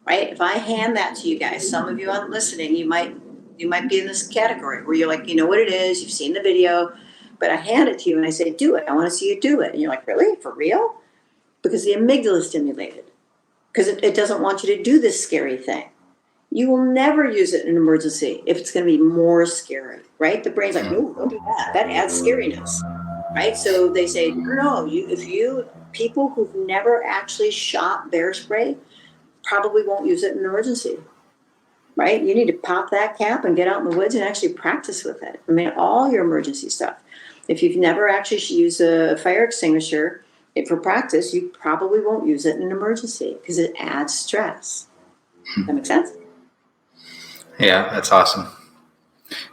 right? If I hand that to you guys, some of you aren't listening, you might be in this category where you're like, you know what it is, you've seen the video, but I hand it to you and I say, do it. I want to see you do it. And you're like, really? For real? Because the amygdala is stimulated. Because it doesn't want you to do this scary thing. You will never use it in an emergency if it's going to be more scary, right? The brain's like, no, don't do that. That adds scariness, right? So they say, no, people who've never actually shot bear spray probably won't use it in an emergency, right? You need to pop that cap and get out in the woods and actually practice with it. I mean, all your emergency stuff. If you've never actually used a fire extinguisher for practice, you probably won't use it in an emergency because it adds stress. Does that make sense? Yeah, that's awesome.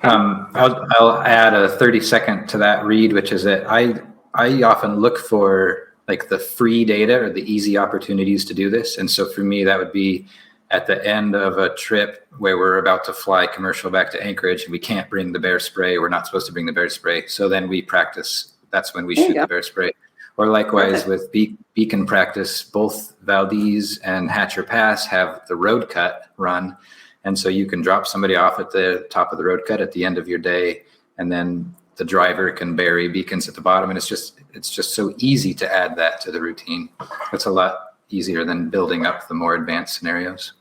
I'll add a 30-second to that read, which is that I often look for like the free data or the easy opportunities to do this. And so for me, that would be at the end of a trip where we're about to fly commercial back to Anchorage and we can't bring the bear spray. We're not supposed to bring the bear spray. So then we practice. That's when we shoot the bear spray. Or likewise with beacon practice, both Valdez and Hatcher Pass have the road cut run. And so you can drop somebody off at the top of the road cut at the end of your day, and then the driver can bury beacons at the bottom. And it's just so easy to add that to the routine. It's a lot easier than building up the more advanced scenarios.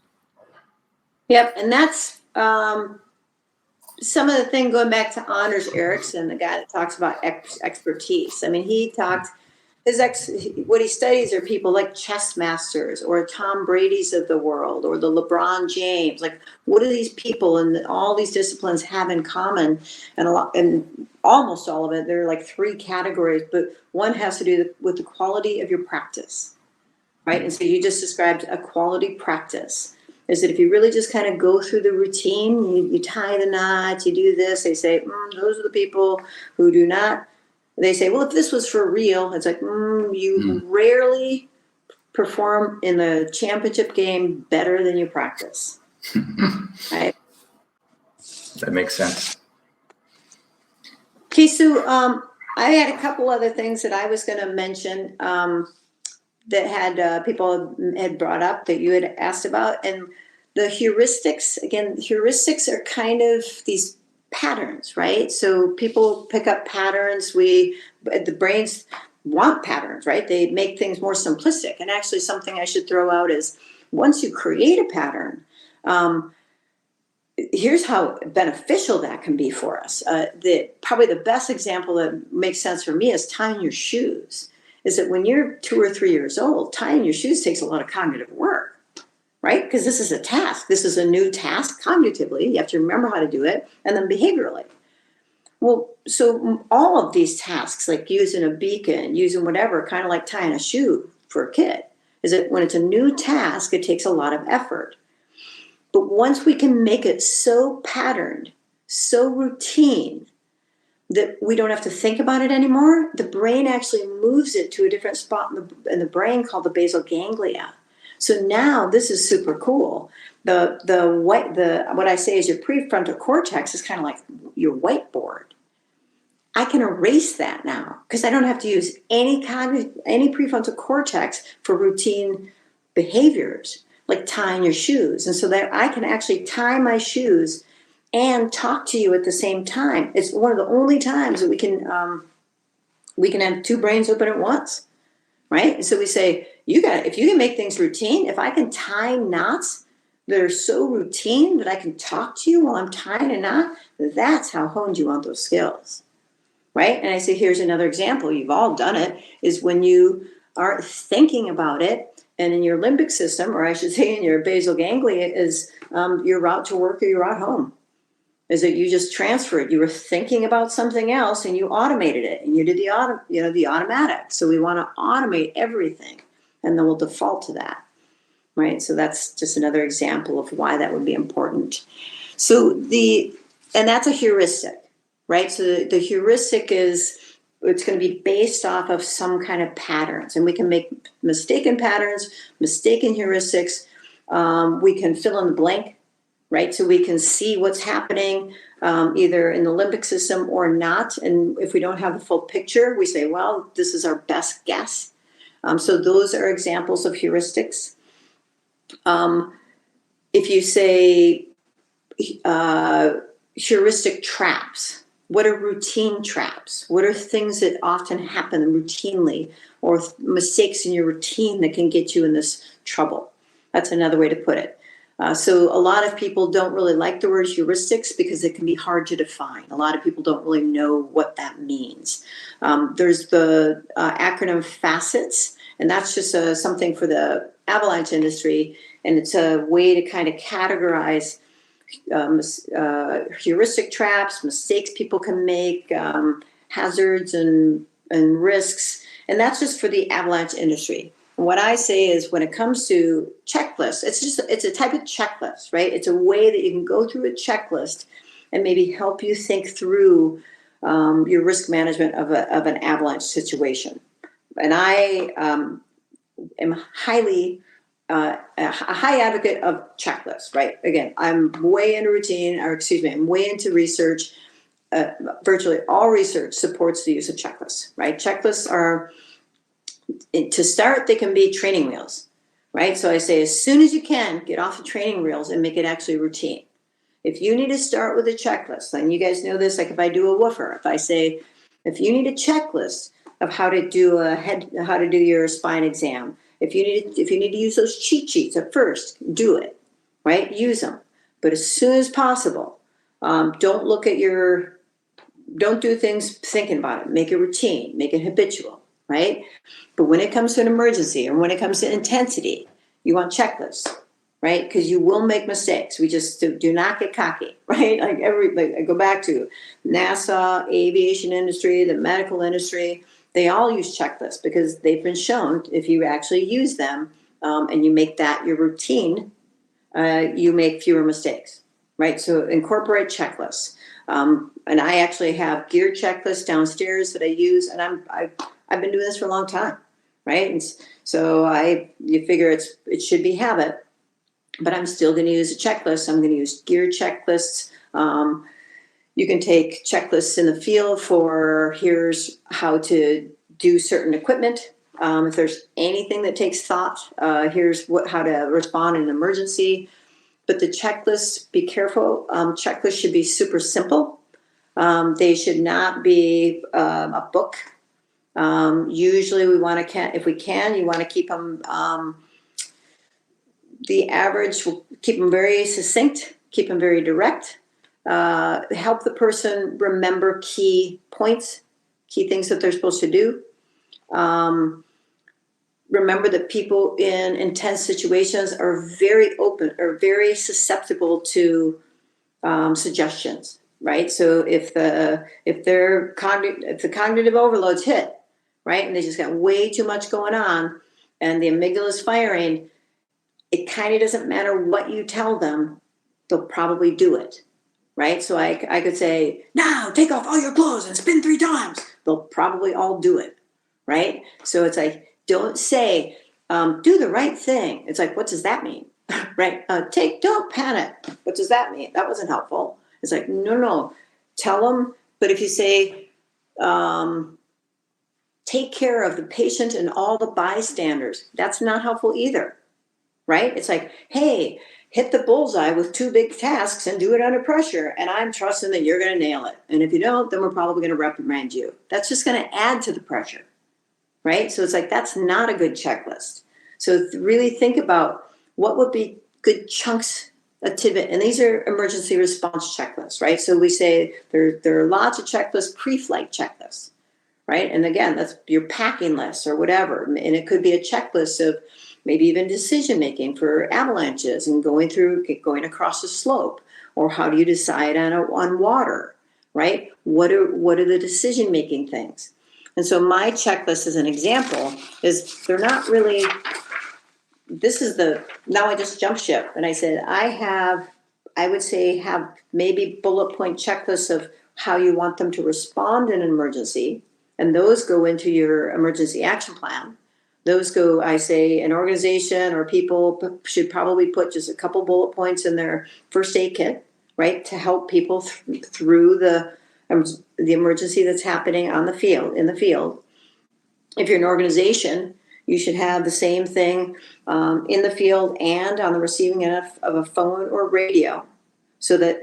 Yep. And that's some of the thing going back to Anders Ericsson, the guy that talks about expertise. I mean, he talked, what he studies are people like chess masters or Tom Brady's of the world or the LeBron James. Like, what do these people in all these disciplines have in common? And almost all of it, there are like 3 categories, but one has to do with the quality of your practice, right? And so you just described a quality practice. Is that if you really just kind of go through the routine, you tie the knots, you do this, they say, those are the people who do not. They say, well, if this was for real, it's like, you rarely perform in the championship game better than you practice. Right? That makes sense. Okay, so I had a couple other things that I was going to mention that had people had brought up that you had asked about. And the heuristics, again, heuristics are kind of these patterns, right? So people pick up patterns. The brains want patterns, right? They make things more simplistic. And actually something I should throw out is once you create a pattern, here's how beneficial that can be for us. Probably the best example that makes sense for me is tying your shoes. Is that when you're 2 or 3 years old, tying your shoes takes a lot of cognitive work, right? Because this is a task. This is a new task cognitively. You have to remember how to do it, and then behaviorally. Well, so all of these tasks, like using a beacon, using whatever, kind of like tying a shoe for a kid, is that when it's a new task, it takes a lot of effort. But once we can make it so patterned, so routine, that we don't have to think about it anymore, the brain actually moves it to a different spot in the brain called the basal ganglia. So now this is super cool. What I say is your prefrontal cortex is kind of like your whiteboard. I can erase that now because I don't have to use any prefrontal cortex for routine behaviors like tying your shoes. And so that I can actually tie my shoes and talk to you at the same time. It's one of the only times that we can have 2 brains open at once, right? And so we say, if you can make things routine, if I can tie knots that are so routine that I can talk to you while I'm tying a knot, that's how honed you want those skills, right? And I say, here's another example. You've all done it, is when you are thinking about it And in your limbic system, or I should say in your basal ganglia, is your route to work or your route home. Is that you just transferred. You were thinking about something else and you automated it, and you did the automatic. So we want to automate everything, and then we'll default to that, right? So that's just another example of why that would be important. So and that's a heuristic, right? So the heuristic it's going to be based off of some kind of patterns, and we can make mistaken patterns, mistaken heuristics. We can fill in the blank, right? So we can see what's happening either in the limbic system or not. And if we don't have the full picture, we say, well, this is our best guess. So those are examples of heuristics. If you say heuristic traps, what are routine traps? What are things that often happen routinely, or mistakes in your routine that can get you in this trouble? That's another way to put it. So a lot of people don't really like the word heuristics because it can be hard to define. A lot of people don't really know what that means. There's the acronym FACETS, and that's just something for the avalanche industry, and it's a way to kind of categorize heuristic traps, mistakes people can make, hazards and risks, and that's just for the avalanche industry. What I say is, when it comes to checklists, it's a type of checklist, right? It's a way that you can go through a checklist and maybe help you think through your risk management of an avalanche situation. And I am a high advocate of checklists, right? Again, I'm way into routine, I'm way into research. Virtually all research supports the use of checklists, right? Checklists are, to start, they can be training wheels, right? So I say, as soon as you can, get off the training wheels and make it actually routine. If you need to start with a checklist, and you guys know this, like if I do a woofer, if I say, if you need a checklist of how to do your spine exam, if you need to use those cheat sheets at first, do it, right? Use them. But as soon as possible, don't do things thinking about it. Make it routine, make it habitual, right? But when it comes to an emergency, or when it comes to intensity, you want checklists, right? Because you will make mistakes. We just do not get cocky, right? Like I go back to NASA, aviation industry, the medical industry. They all use checklists because they've been shown, if you actually use them and you make that your routine, you make fewer mistakes, right? So incorporate checklists. And I actually have gear checklists downstairs that I use, and I've been doing this for a long time, right? And so you figure it should be habit, but I'm still going to use a checklist. I'm going to use gear checklists. You can take checklists in the field for, here's how to do certain equipment. If there's anything that takes thought, here's how to respond in an emergency. But the checklists, be careful. Checklists should be super simple. They should not be a book. Usually we want to, if we can, you want to keep them, the average, will keep them very succinct, keep them very direct. Help the person remember key points, key things that they're supposed to do. Remember that people in intense situations are very open, or very susceptible to suggestions, right? So if the cognitive overload's hit, right, and they just got way too much going on, and the amygdala is firing, it kind of doesn't matter what you tell them, they'll probably do it. Right? So I could say, now take off all your clothes and spin 3 times. They'll probably all do it. Right? So it's like, don't say, do the right thing. It's like, what does that mean? Right? Don't panic. What does that mean? That wasn't helpful. It's like, no, tell them. But if you say, take care of the patient and all the bystanders, that's not helpful either. Right? It's like, hey, hit the bullseye with 2 big tasks and do it under pressure. And I'm trusting that you're going to nail it. And if you don't, then we're probably going to reprimand you. That's just going to add to the pressure. Right? So it's like, that's not a good checklist. So really think about what would be good chunks of tidbit. And these are emergency response checklists, right? So we say there are lots of checklists, pre-flight checklists, right? And again, that's your packing list or whatever. And it could be a checklist of, maybe even decision-making for avalanches and going across a slope, or how do you decide on water, right? What are the decision-making things? And so my checklist, as an example, is they're not really, now I just jump ship and I said, I would say have maybe bullet point checklists of how you want them to respond in an emergency. And those go into your emergency action plan. Those go, I say, an organization or people should probably put just a couple bullet points in their first aid kit, right? To help people through the emergency that's happening in the field. If you're an organization, you should have the same thing in the field and on the receiving end of a phone or radio. So that,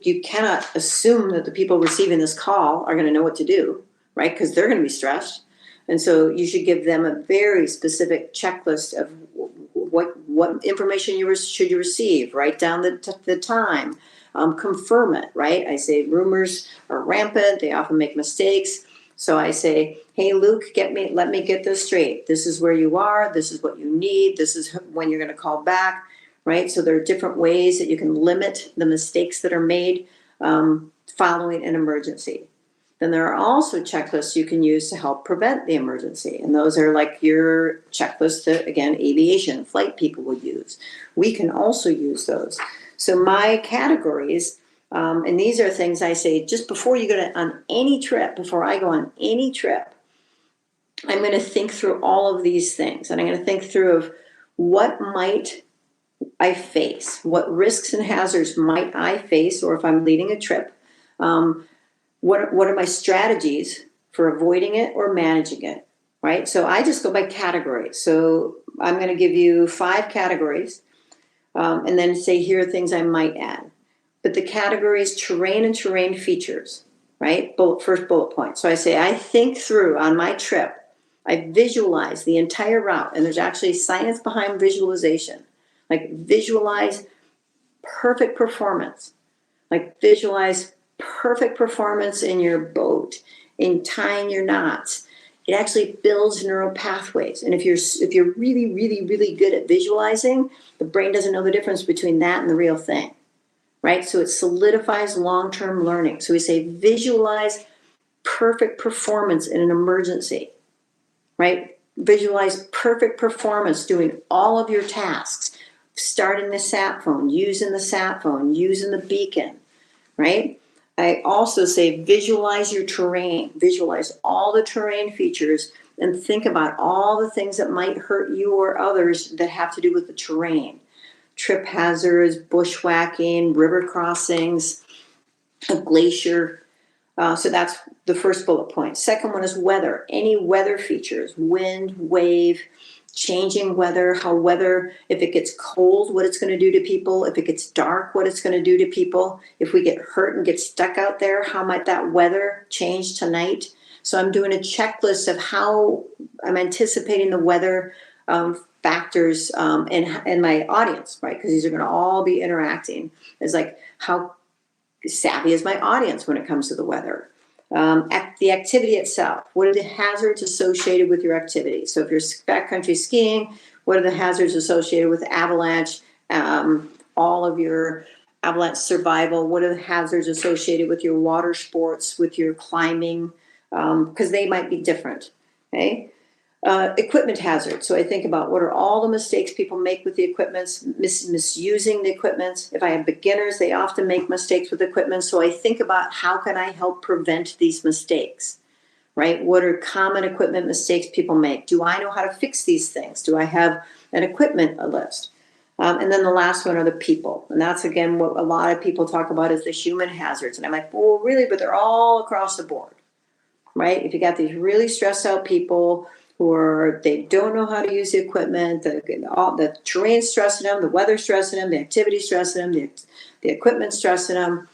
you cannot assume that the people receiving this call are going to know what to do, right? Because they're going to be stressed. And so you should give them a very specific checklist of what information should you receive, write down the time, confirm it, right? I say rumors are rampant. They often make mistakes. So I say, hey, Luke, let me get this straight. This is where you are. This is what you need. This is when you're going to call back, right? So there are different ways that you can limit the mistakes that are made following an emergency. Then there are also checklists you can use to help prevent the emergency. And those are like your checklists that, again, aviation, flight people would use. We can also use those. So my categories, and these are things I say just before you go on any trip, before I go on any trip, I'm going to think through all of these things. And I'm going to think through of what might I face, what risks and hazards might I face, or if I'm leading a trip, what are my strategies for avoiding it or managing it, right? So I just go by categories. So I'm going to give you 5 categories and then say, here are things I might add. But the category is terrain and terrain features, right? First bullet point. So I say, I think through on my trip, I visualize the entire route. And there's actually science behind visualization. Like visualize perfect performance. Like visualize perfect performance in your boat, in tying your knots. It actually builds neural pathways. And if you're really, really, really good at visualizing, the brain doesn't know the difference between that and the real thing, right? So it solidifies long-term learning. So we say visualize perfect performance in an emergency, right? Visualize perfect performance doing all of your tasks, starting the sat phone, using the beacon, right? I also say visualize your terrain, visualize all the terrain features, and think about all the things that might hurt you or others that have to do with the terrain. Trip hazards, bushwhacking, river crossings, a glacier. So that's the first bullet point. Second one is weather. Any weather features, wind, wave, changing weather, if it gets cold, what it's going to do to people, if it gets dark, what it's going to do to people, if we get hurt and get stuck out there, how might that weather change tonight? So I'm doing a checklist of how I'm anticipating the weather factors in my audience, right? Because these are going to all be interacting. It's like, how savvy is my audience when it comes to the weather? The activity itself, what are the hazards associated with your activity? So if you're backcountry skiing, what are the hazards associated with avalanche, all of your avalanche survival? What are the hazards associated with your water sports, with your climbing? Because they might be different, okay? Equipment hazards. So I think about what are all the mistakes people make with the equipment, misusing the equipment. If I have beginners, they often make mistakes with equipment. So I think about how can I help prevent these mistakes, right? What are common equipment mistakes people make? Do I know how to fix these things? Do I have an equipment list? And then the last one are the people. And that's, again, what a lot of people talk about is the human hazards. And I'm like, well, really? But they're all across the board, right? If you got these really stressed out people or they don't know how to use the equipment, the terrain stressing them, the weather stressing them, the activity stressing them, the equipment stressing them.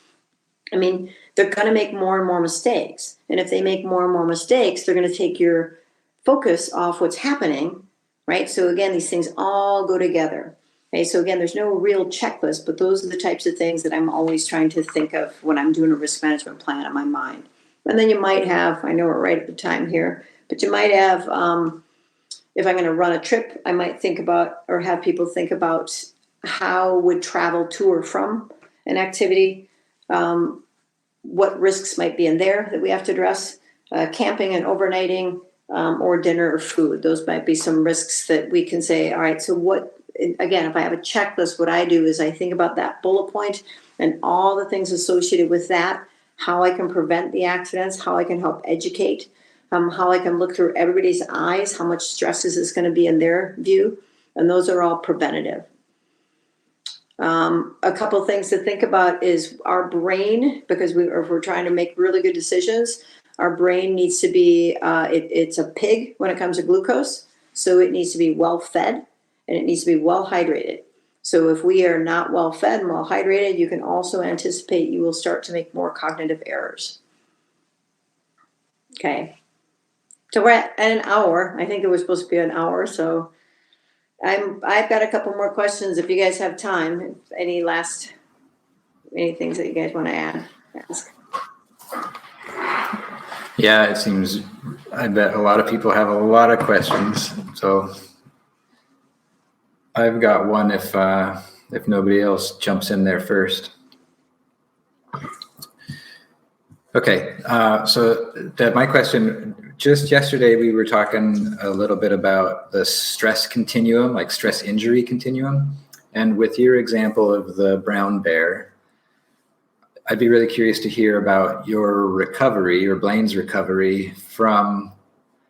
I mean, they're going to make more and more mistakes. And if they make more and more mistakes, they're going to take your focus off what's happening, right? So again, these things all go together. Okay, so again, there's no real checklist, but those are the types of things that I'm always trying to think of when I'm doing a risk management plan in my mind. And then you might have, I know we're right at the time here, but you might have, if I'm going to run a trip, I might think about or have people think about how would travel to or from an activity, what risks might be in there that we have to address, camping and overnighting, or dinner or food. Those might be some risks that we can say, all right, so what, again, if I have a checklist, what I do is I think about that bullet point and all the things associated with that, how I can prevent the accidents, how I can help educate, how I can look through everybody's eyes, how much stress is this going to be in their view. And those are all preventative. A couple things to think about is our brain, because if we're trying to make really good decisions, our brain needs to be, it's a pig when it comes to glucose. So it needs to be well fed and it needs to be well hydrated. So if we are not well fed and well hydrated, you can also anticipate you will start to make more cognitive errors. Okay. So we're at an hour. I think it was supposed to be an hour. So I've got a couple more questions if you guys have time. Any things that you guys want to ask? Yeah, it seems, I bet a lot of people have a lot of questions. So I've got one if nobody else jumps in there first. Okay, so Deb, my question, just yesterday we were talking a little bit about the stress continuum, like stress injury continuum. And with your example of the brown bear, I'd be really curious to hear about your recovery or Blaine's recovery from,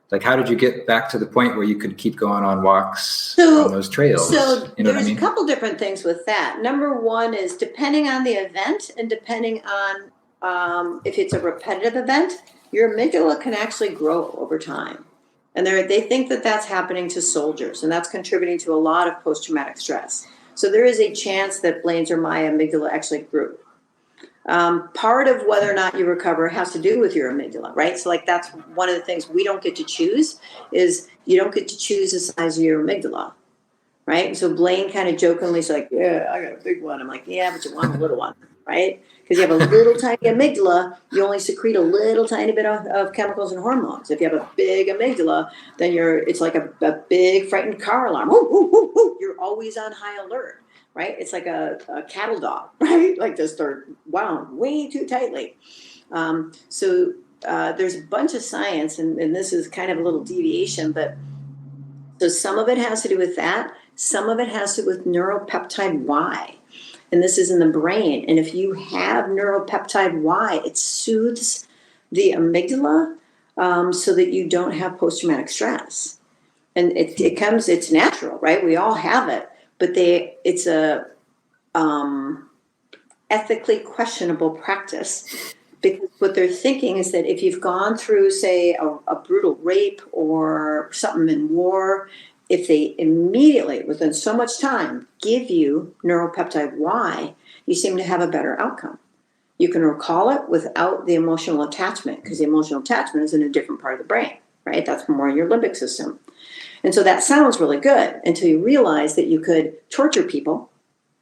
like, how did you get back to the point where you could keep going on walks on those trails? So you know there's what I mean? a couple different things with that. Number one is depending on the event and depending on if it's a repetitive event, your amygdala can actually grow over time. And they think that that's happening to soldiers, and that's contributing to a lot of post-traumatic stress. So there is a chance that Blaine's or my amygdala actually grew. Part of whether or not you recover has to do with your amygdala, right? So like that's one of the things we don't get to choose is you don't get to choose the size of your amygdala, right? So Blaine kind of jokingly is like, yeah, I got a big one. I'm like, yeah, but you want a little one, right? Because you have a little tiny amygdala, you only secrete a little tiny bit of chemicals and hormones. If you have a big amygdala, then it's like a big frightened car alarm. Woo, woo, woo, woo. You're always on high alert. Right? It's like a cattle dog, right? Like just they're wound way too tightly. So there's a bunch of science, and this is kind of a little deviation, but so some of it has to do with that. Some of it has to do with neuropeptide Y. And this is in the brain. And if you have neuropeptide Y, it soothes the amygdala so that you don't have post-traumatic stress. And it's natural, right? We all have it. But it's a ethically questionable practice because what they're thinking is that if you've gone through, say, a brutal rape or something in war, if they immediately, within so much time, give you neuropeptide Y, you seem to have a better outcome. You can recall it without the emotional attachment because the emotional attachment is in a different part of the brain, right? That's more in your limbic system. And so that sounds really good until you realize that you could torture people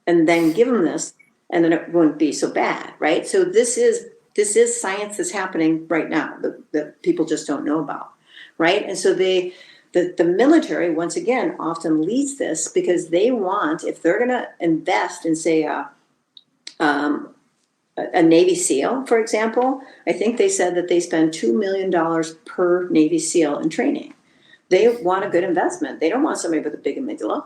and then give them this, and then it wouldn't be so bad, right? So this is science that's happening right now that people just don't know about, right? And so the military, once again, often leads this because they want, if they're going to invest in, say, a Navy SEAL, for example, I think they said that they spend $2 million per Navy SEAL in training. They want a good investment. They don't want somebody with a big amygdala,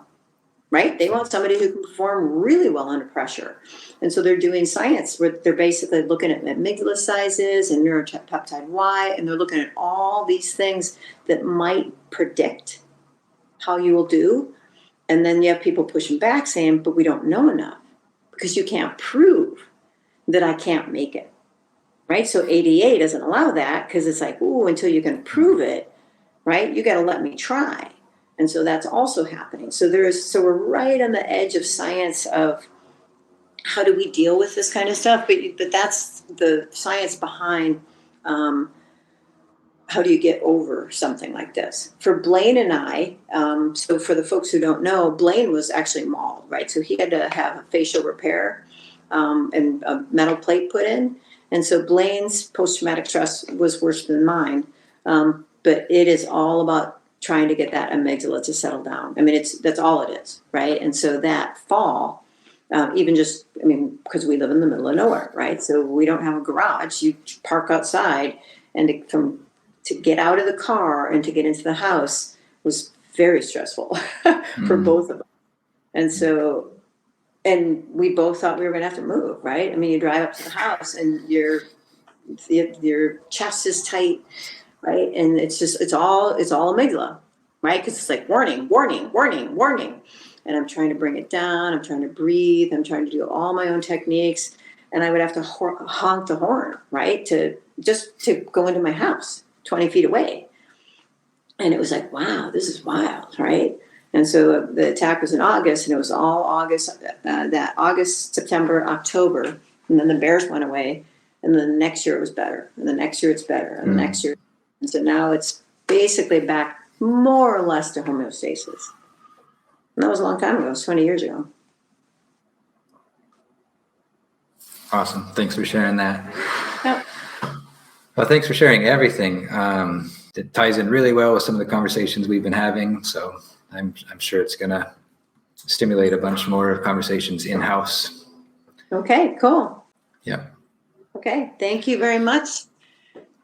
right? They want somebody who can perform really well under pressure. And so they're doing science where they're basically looking at amygdala sizes and neuropeptide Y, and they're looking at all these things that might predict how you will do. And then you have people pushing back saying, but we don't know enough because you can't prove that I can't make it, right? So ADA doesn't allow that because it's like, ooh, until you can prove it, right? You got to let me try. And so that's also happening. So we're right on the edge of science of how do we deal with this kind of stuff? But that's the science behind how do you get over something like this? For Blaine and I, so for the folks who don't know, Blaine was actually mauled, right? So he had to have a facial repair and a metal plate put in. And so Blaine's post-traumatic stress was worse than mine. But it is all about trying to get that amygdala to settle down. I mean, that's all it is, right? And so that fall, because we live in the middle of nowhere, right? So we don't have a garage. You park outside, and to get out of the car and to get into the house was very stressful for both of us. And so, and we both thought we were going to have to move, right? I mean, you drive up to the house and your chest is tight, right? And it's all amygdala, right? Because it's like warning, warning, warning, warning. And I'm trying to bring it down. I'm trying to breathe. I'm trying to do all my own techniques. And I would have to honk the horn, right? To go into my house 20 feet away. And it was like, wow, this is wild, right? And so the attack was in August, and it was all August, that August, September, October. And then the bears went away. And then the next year it was better. And the next year it's better. And the next year. And so now it's basically back more or less to homeostasis. And that was a long time ago. It was 20 years ago. Awesome. Thanks for sharing that. Yep. Well, thanks for sharing everything. It ties in really well with some of the conversations we've been having. So I'm sure it's going to stimulate a bunch more conversations in-house. Okay, cool. Yeah. Okay, thank you very much.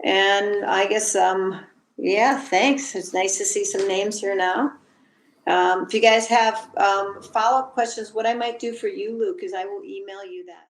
And I guess, thanks. It's nice to see some names here now. If you guys have follow-up questions, what I might do for you, Luke, is I will email you that.